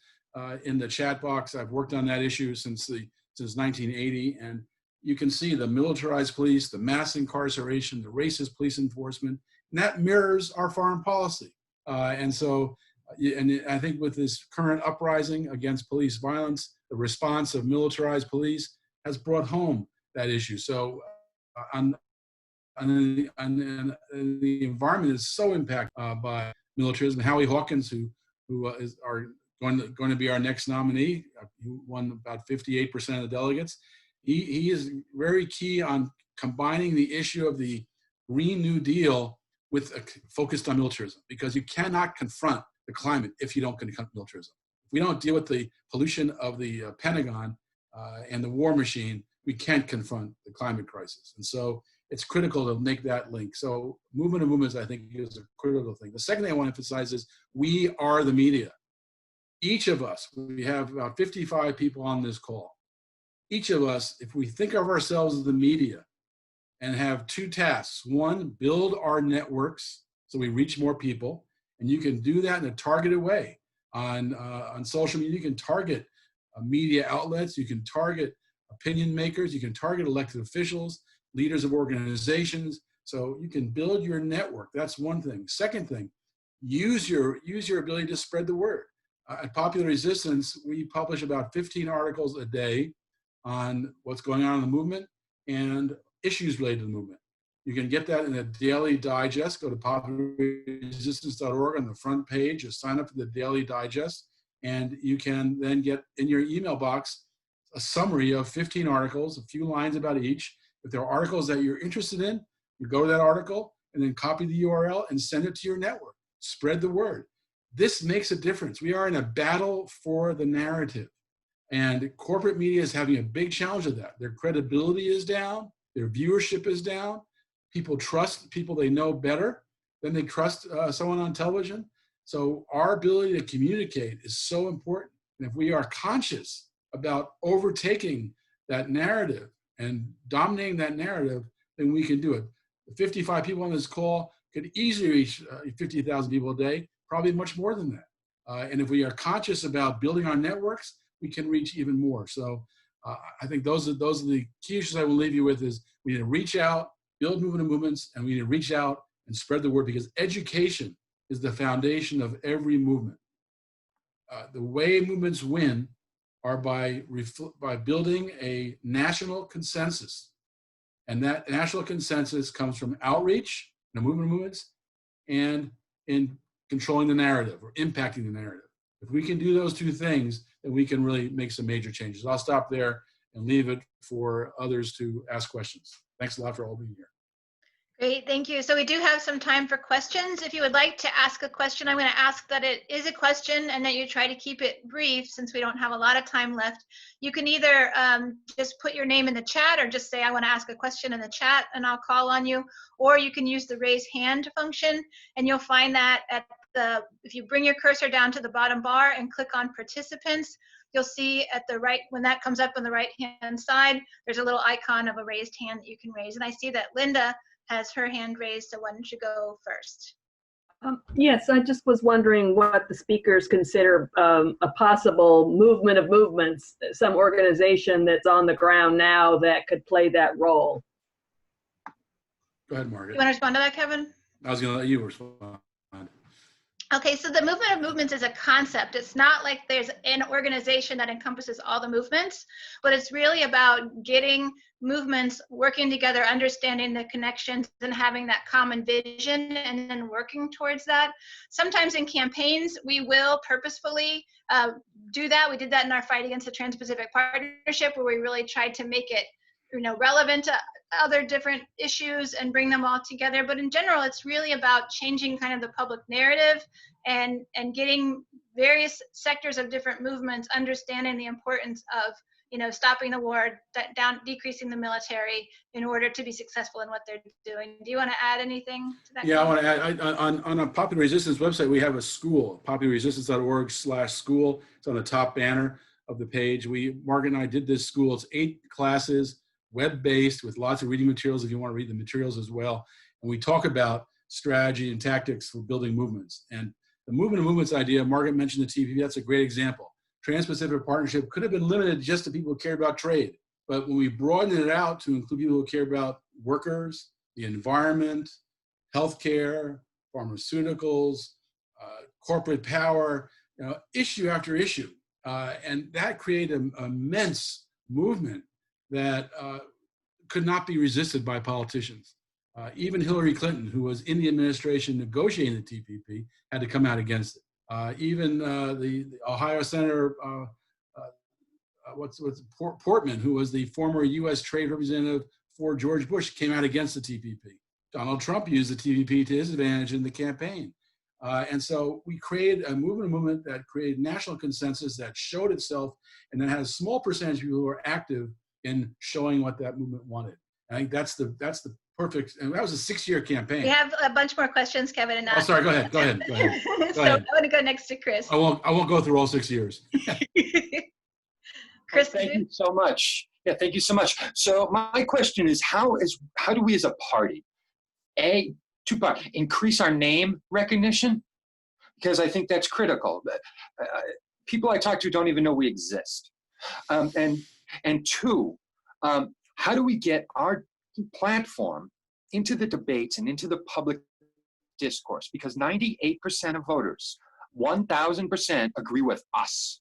in the chat box. I've worked on that issue since 1980, and you can see the militarized police, the mass incarceration, the racist police enforcement, and that mirrors our foreign policy. And I think with this current uprising against police violence, the response of militarized police has brought home that issue. So the environment is so impacted by militarism. Howie Hawkins, who is going to be our next nominee, who won about 58% of the delegates, he is very key on combining the issue of the Green New Deal with focused on militarism, because you cannot confront the climate if you don't confront militarism. If we don't deal with the pollution of the Pentagon and the war machine, we can't confront the climate crisis. And so it's critical to make that link. So movement of movements, I think, is a critical thing. The second thing I want to emphasize is we are the media. Each of us, we have about 55 people on this call. Each of us, if we think of ourselves as the media and have 2 tasks: one, build our networks so we reach more people. And you can do that in a targeted way. On social media, you can target media outlets, you can target opinion makers, you can target elected officials, leaders of organizations. So you can build your network. That's one thing. Second thing, use your ability to spread the word. At Popular Resistance, we publish about 15 articles a day on what's going on in the movement and issues related to the movement. You can get that in a daily digest. Go to popularresistance.org on the front page, just sign up for the daily digest, and you can then get in your email box a summary of 15 articles, a few lines about each. If there are articles that you're interested in, you go to that article and then copy the URL and send it to your network. Spread the word. This makes a difference. We are in a battle for the narrative, and corporate media is having a big challenge with that. Their credibility is down, their viewership is down. People trust people they know better than they trust someone on television. So our ability to communicate is so important. And if we are conscious about overtaking that narrative and dominating that narrative, then we can do it. The 55 people on this call could easily reach 50,000 people a day, probably much more than that. And if we are conscious about building our networks, we can reach even more. So I think those are the key issues I will leave you with. Is we need to reach out, build movement of movements, and we need to reach out and spread the word, because education is the foundation of every movement. The way movements win are by building a national consensus. And that national consensus comes from outreach, the movement of movements, and in controlling the narrative or impacting the narrative. If we can do those 2 things, then we can really make some major changes. I'll stop there and leave it for others to ask questions. Thanks a lot for all being here. Great, thank you. So we do have some time for questions. If you would like to ask a question, I'm going to ask that it is a question and that you try to keep it brief, since we don't have a lot of time left. You can either just put your name in the chat, or just say, I want to ask a question in the chat, and I'll call on you. Or you can use the raise hand function, and you'll find that if you bring your cursor down to the bottom bar and click on participants, you'll see at the right, when that comes up on the right hand side, there's a little icon of a raised hand that you can raise. And I see that Linda has her hand raised, so why don't you go first? Yes, I just was wondering what the speakers consider a possible movement of movements, some organization that's on the ground now that could play that role. Go ahead, Margaret. You want to respond to that, Kevin? I was going to let you respond. Okay, so the movement of movements is a concept. It's not like there's an organization that encompasses all the movements, but it's really about getting movements working together, understanding the connections, and having that common vision, and then working towards that. Sometimes in campaigns, we will purposefully do that. We did that in our fight against the Trans-Pacific Partnership, where we really tried to make it, relevant to other different issues and bring them all together. But in general, it's really about changing kind of the public narrative and getting various sectors of different movements understanding the importance of, stopping the war, decreasing the military in order to be successful in what they're doing. Do you want to add anything to that? Yeah, I want to add, on a Popular Resistance website, we have a school, popularresistance.org/school. It's on the top banner of the page. Margaret and I did this school. It's 8 classes, web-based, with lots of reading materials if you want to read the materials as well. And we talk about strategy and tactics for building movements. And the movement of movements idea, Margaret mentioned the TPP, that's a great example. Trans-Pacific Partnership could have been limited just to people who care about trade. But when we broadened it out to include people who care about workers, the environment, healthcare, pharmaceuticals, corporate power, issue after issue. And that created an immense movement that could not be resisted by politicians. Even Hillary Clinton, who was in the administration negotiating the TPP, had to come out against it. Even the Ohio Senator, Portman, who was the former U.S. trade representative for George Bush, came out against the TPP. Donald Trump used the TPP to his advantage in the campaign. And so we created a movement that created national consensus that showed itself, and then had a small percentage of people who were active in showing what that movement wanted. I think that's the perfect, and that was a 6-year campaign. We have a bunch more questions, Kevin. And oh, sorry, go ahead. So ahead. I want to go next to Chris. I won't go through all 6 years. Chris, thank you so much. Yeah, thank you so much. So my question is, how do we as a party, two-part, increase our name recognition? Because I think that's critical. People I talk to don't even know we exist. And two, how do we get our platform into the debates and into the public discourse? Because 98% of voters, 1,000% agree with us.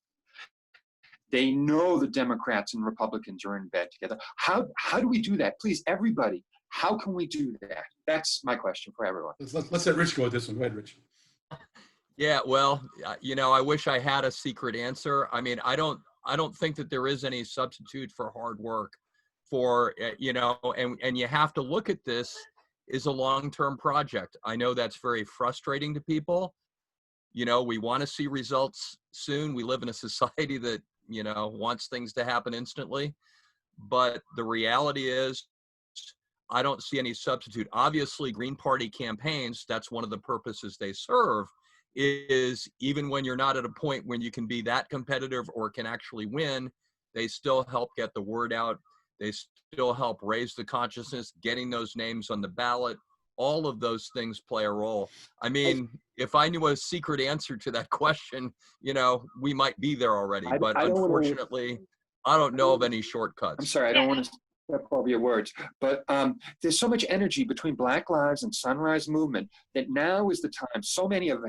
They know the Democrats and Republicans are in bed together. How do we do that? Please, everybody, how can we do that? That's my question for everyone. Let's let Rich go with this one. Go ahead, Rich. Yeah, well, I wish I had a secret answer. I mean, I don't think that there is any substitute for hard work for, and you have to look at this as a long-term project. I know that's very frustrating to people. We want to see results soon. We live in a society that, wants things to happen instantly. But the reality is, I don't see any substitute. Obviously, Green Party campaigns, that's one of the purposes they serve, is even when you're not at a point when you can be that competitive or can actually win, they still help get the word out. They still help raise the consciousness, getting those names on the ballot. All of those things play a role. I mean, if I knew a secret answer to that question, we might be there already. But unfortunately, I don't know of any shortcuts. I'm sorry, I don't want to step over your words, but there's so much energy between Black Lives and Sunrise Movement that now is the time. So many of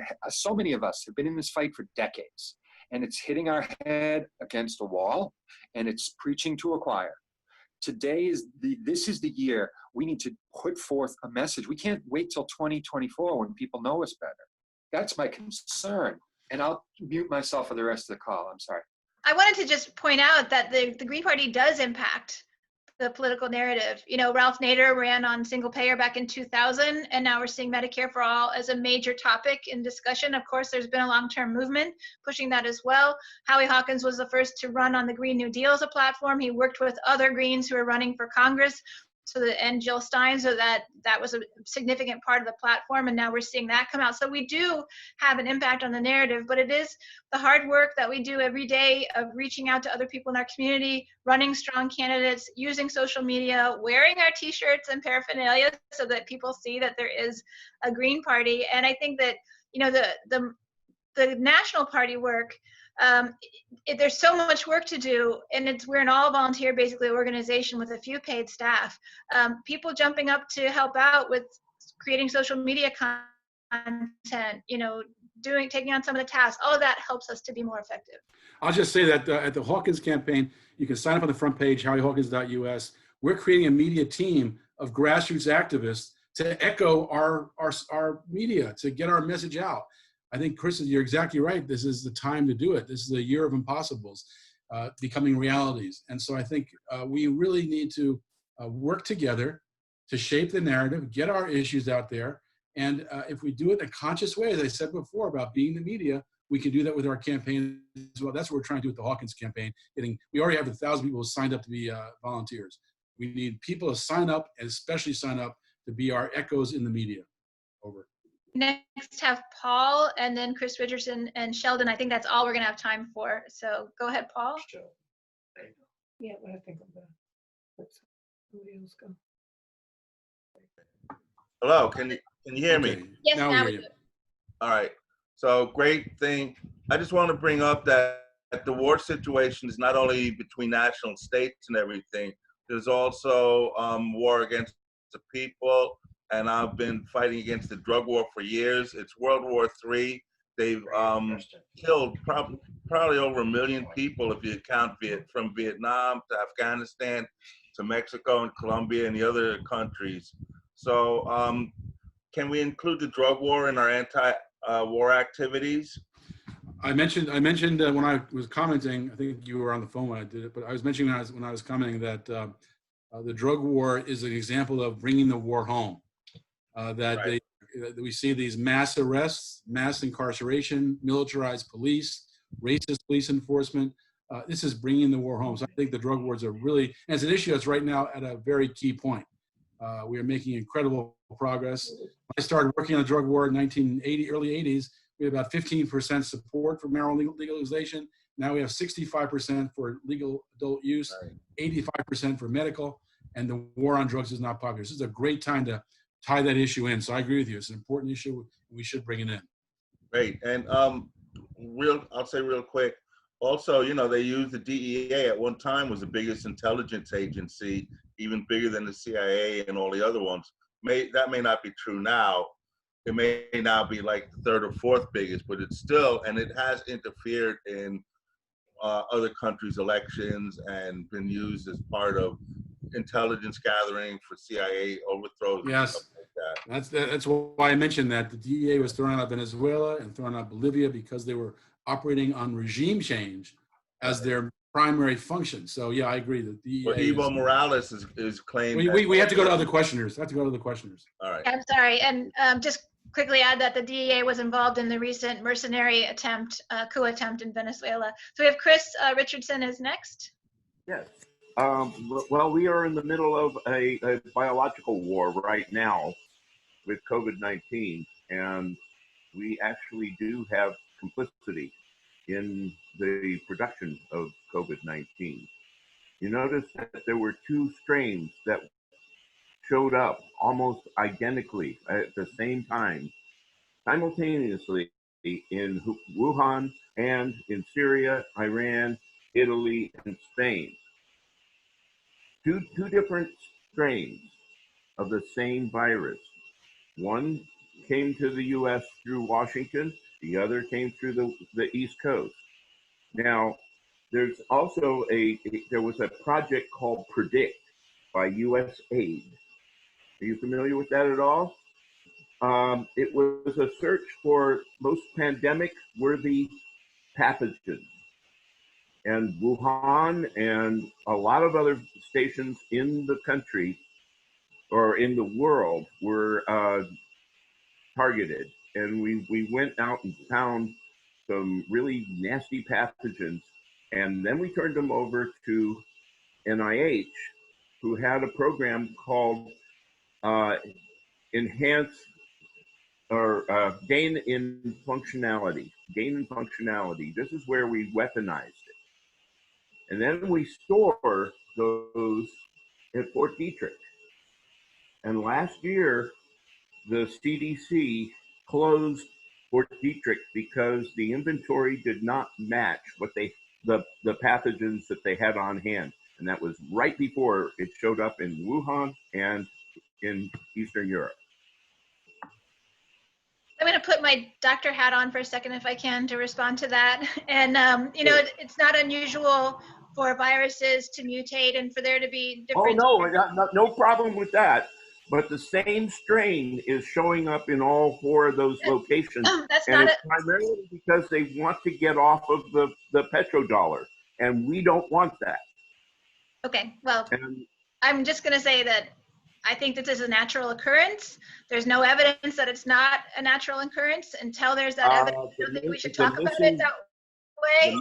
us have been in this fight for decades, and it's hitting our head against a wall, and it's preaching to a choir. This is the year we need to put forth a message. We can't wait till 2024 when people know us better. That's my concern. And I'll mute myself for the rest of the call. I'm sorry. I wanted to just point out that the Green Party does impact the political narrative. Ralph Nader ran on single payer back in 2000, and now we're seeing Medicare for all as a major topic in discussion. Of course, there's been a long-term movement pushing that as well. Howie Hawkins was the first to run on the Green New Deal as a platform. He worked with other Greens who are running for Congress, and Jill Stein, so that was a significant part of the platform, and now we're seeing that come out. So we do have an impact on the narrative, but it is the hard work that we do every day of reaching out to other people in our community, running strong candidates, using social media, wearing our t-shirts and paraphernalia so that people see that there is a Green Party. And I think that the national party work, there's so much work to do, and we're an all-volunteer basically organization with a few paid staff. People jumping up to help out with creating social media content, taking on some of the tasks, all of that helps us to be more effective. I'll just say that at the Hawkins campaign, you can sign up on the front page, howiehawkins.us. We're creating a media team of grassroots activists to echo our media, to get our message out. I think, Chris, you're exactly right. This is the time to do it. This is the year of impossibles becoming realities. And so I think we really need to work together to shape the narrative, get our issues out there. And if we do it in a conscious way, as I said before about being the media, we can do that with our campaign as well. That's what we're trying to do with the Hawkins campaign. We already have 1,000 people who signed up to be volunteers. We need people to sign up, and especially sign up to be our echoes in the media. Over. Next have Paul, and then Chris Richardson and Sheldon. I think that's all we're gonna have time for. So go ahead, Paul. Yeah, what I think of that. Let's somebody else go. Hello, can you hear me? Okay. Yes, Now now we we hear do. you. All right. So great thing. I just want to bring up that the war situation is not only between national states and everything. There's also war against the people, and I've been fighting against the drug war for years. It's World War III. They've killed probably over 1 million people if you count from Vietnam to Afghanistan to Mexico and Colombia and the other countries. So can we include the drug war in our anti-war activities? I mentioned when I was commenting, I think you were on the phone when I did it, but I was mentioning when I was commenting that the drug war is an example of bringing the war home. That we see these mass arrests, mass incarceration, militarized police, racist police enforcement. This is bringing the war home. So I think the drug wars are really, and it's an issue that's right now at a very key point. We are making incredible progress. When I started working on the drug war in 1980, early 80s, we had about 15% support for marijuana legalization. Now we have 65% for legal adult use, 85% for medical, and the war on drugs is not popular. This is a great time to tie that issue in. So I agree with you. It's an important issue. We should bring it in. Great. And I'll say real quick. Also, you know, they used the DEA at one time was the biggest intelligence agency, even bigger than the CIA and all the other ones. That may not be true now. It may now be like the third or fourth biggest, but it's still, and it has interfered in other countries' elections and been used as part of intelligence gathering for CIA overthrows. Yes, and stuff like that. that's why I mentioned that the DEA was throwing out Venezuela and throwing out Bolivia because they were operating on regime change as their primary function. So yeah, I agree that the DEA. Well, Evo Morales is claimed. We have to go to other questioners. All right. I'm sorry, and just quickly add that the DEA was involved in the recent mercenary coup attempt in Venezuela. So we have Chris Richardson is next. Yes. Well, we are in the middle of a biological war right now with COVID-19, and we actually do have complicity in the production of COVID-19. You notice that there were 2 strains that showed up almost identically at the same time, simultaneously in Wuhan and in Syria, Iran, Italy, and Spain. Two different strains of the same virus. One came to the U.S. through Washington. The other came through the East Coast. Now, there's also there was a project called PREDICT by U.S. Aid. Are you familiar with that at all? It was a search for most pandemic-worthy pathogens. And Wuhan and a lot of other stations in the country or in the world were targeted. And we went out and found some really nasty pathogens. And then we turned them over to NIH, who had a program called Enhance or Gain in Functionality. Gain in Functionality. This is where we weaponized it. And then we store those at Fort Detrick. And last year, the CDC closed Fort Detrick because the inventory did not match what the pathogens that they had on hand. And that was right before it showed up in Wuhan and in Eastern Europe. I'm going to put my doctor hat on for a second, if I can, to respond to that. And, you know, it's not unusual for viruses to mutate and for there to be Oh, different. no, no problem with that. But the same strain is showing up in all 4 of those locations. That's And not it's primarily because they want to get off of the petrodollar. And we don't want that. Okay, well, And I'm just going to say that I think that this is a natural occurrence. There's no evidence that it's not a natural occurrence. Until there's that evidence, I don't think we should talk about it that way.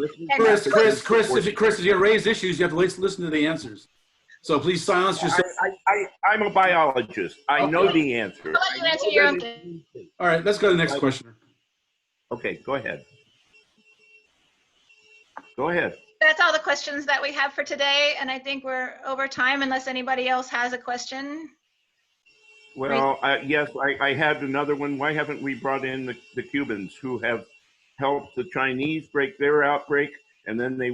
Chris, if you have raised issues, you have to listen to the answers. So please silence yourself. I'm a biologist. I know the answer. I'll let you answer your own thing. All right, let's go to the next question. Okay, go ahead. Go ahead. That's all the questions that we have for today, and I think we're over time unless anybody else has a question. Well, yes, I had another one. Why haven't we brought in the Cubans who have helped the Chinese break their outbreak? And then they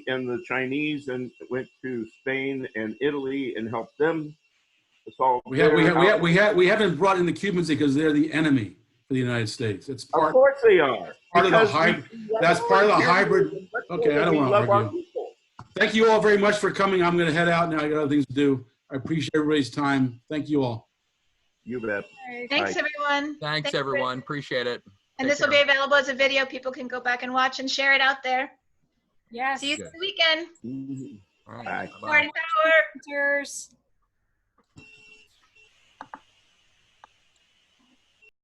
and the Chinese and went to Spain and Italy and helped them solve. We haven't brought in the Cubans because they're the enemy for the United States. It's part. Of course they are. Part of the hybrid. That's part of the hybrid. Okay, I don't want to argue. Thank you all very much for coming. I'm going to head out now. I got other things to do. I appreciate everybody's time. Thank you all. You bet. Thanks, everyone. Thanks, everyone. Appreciate it. And this will be available as a video. People can go back and watch and share it out there. Yes. See you this weekend. Mm-hmm. All right. Party power. Cheers.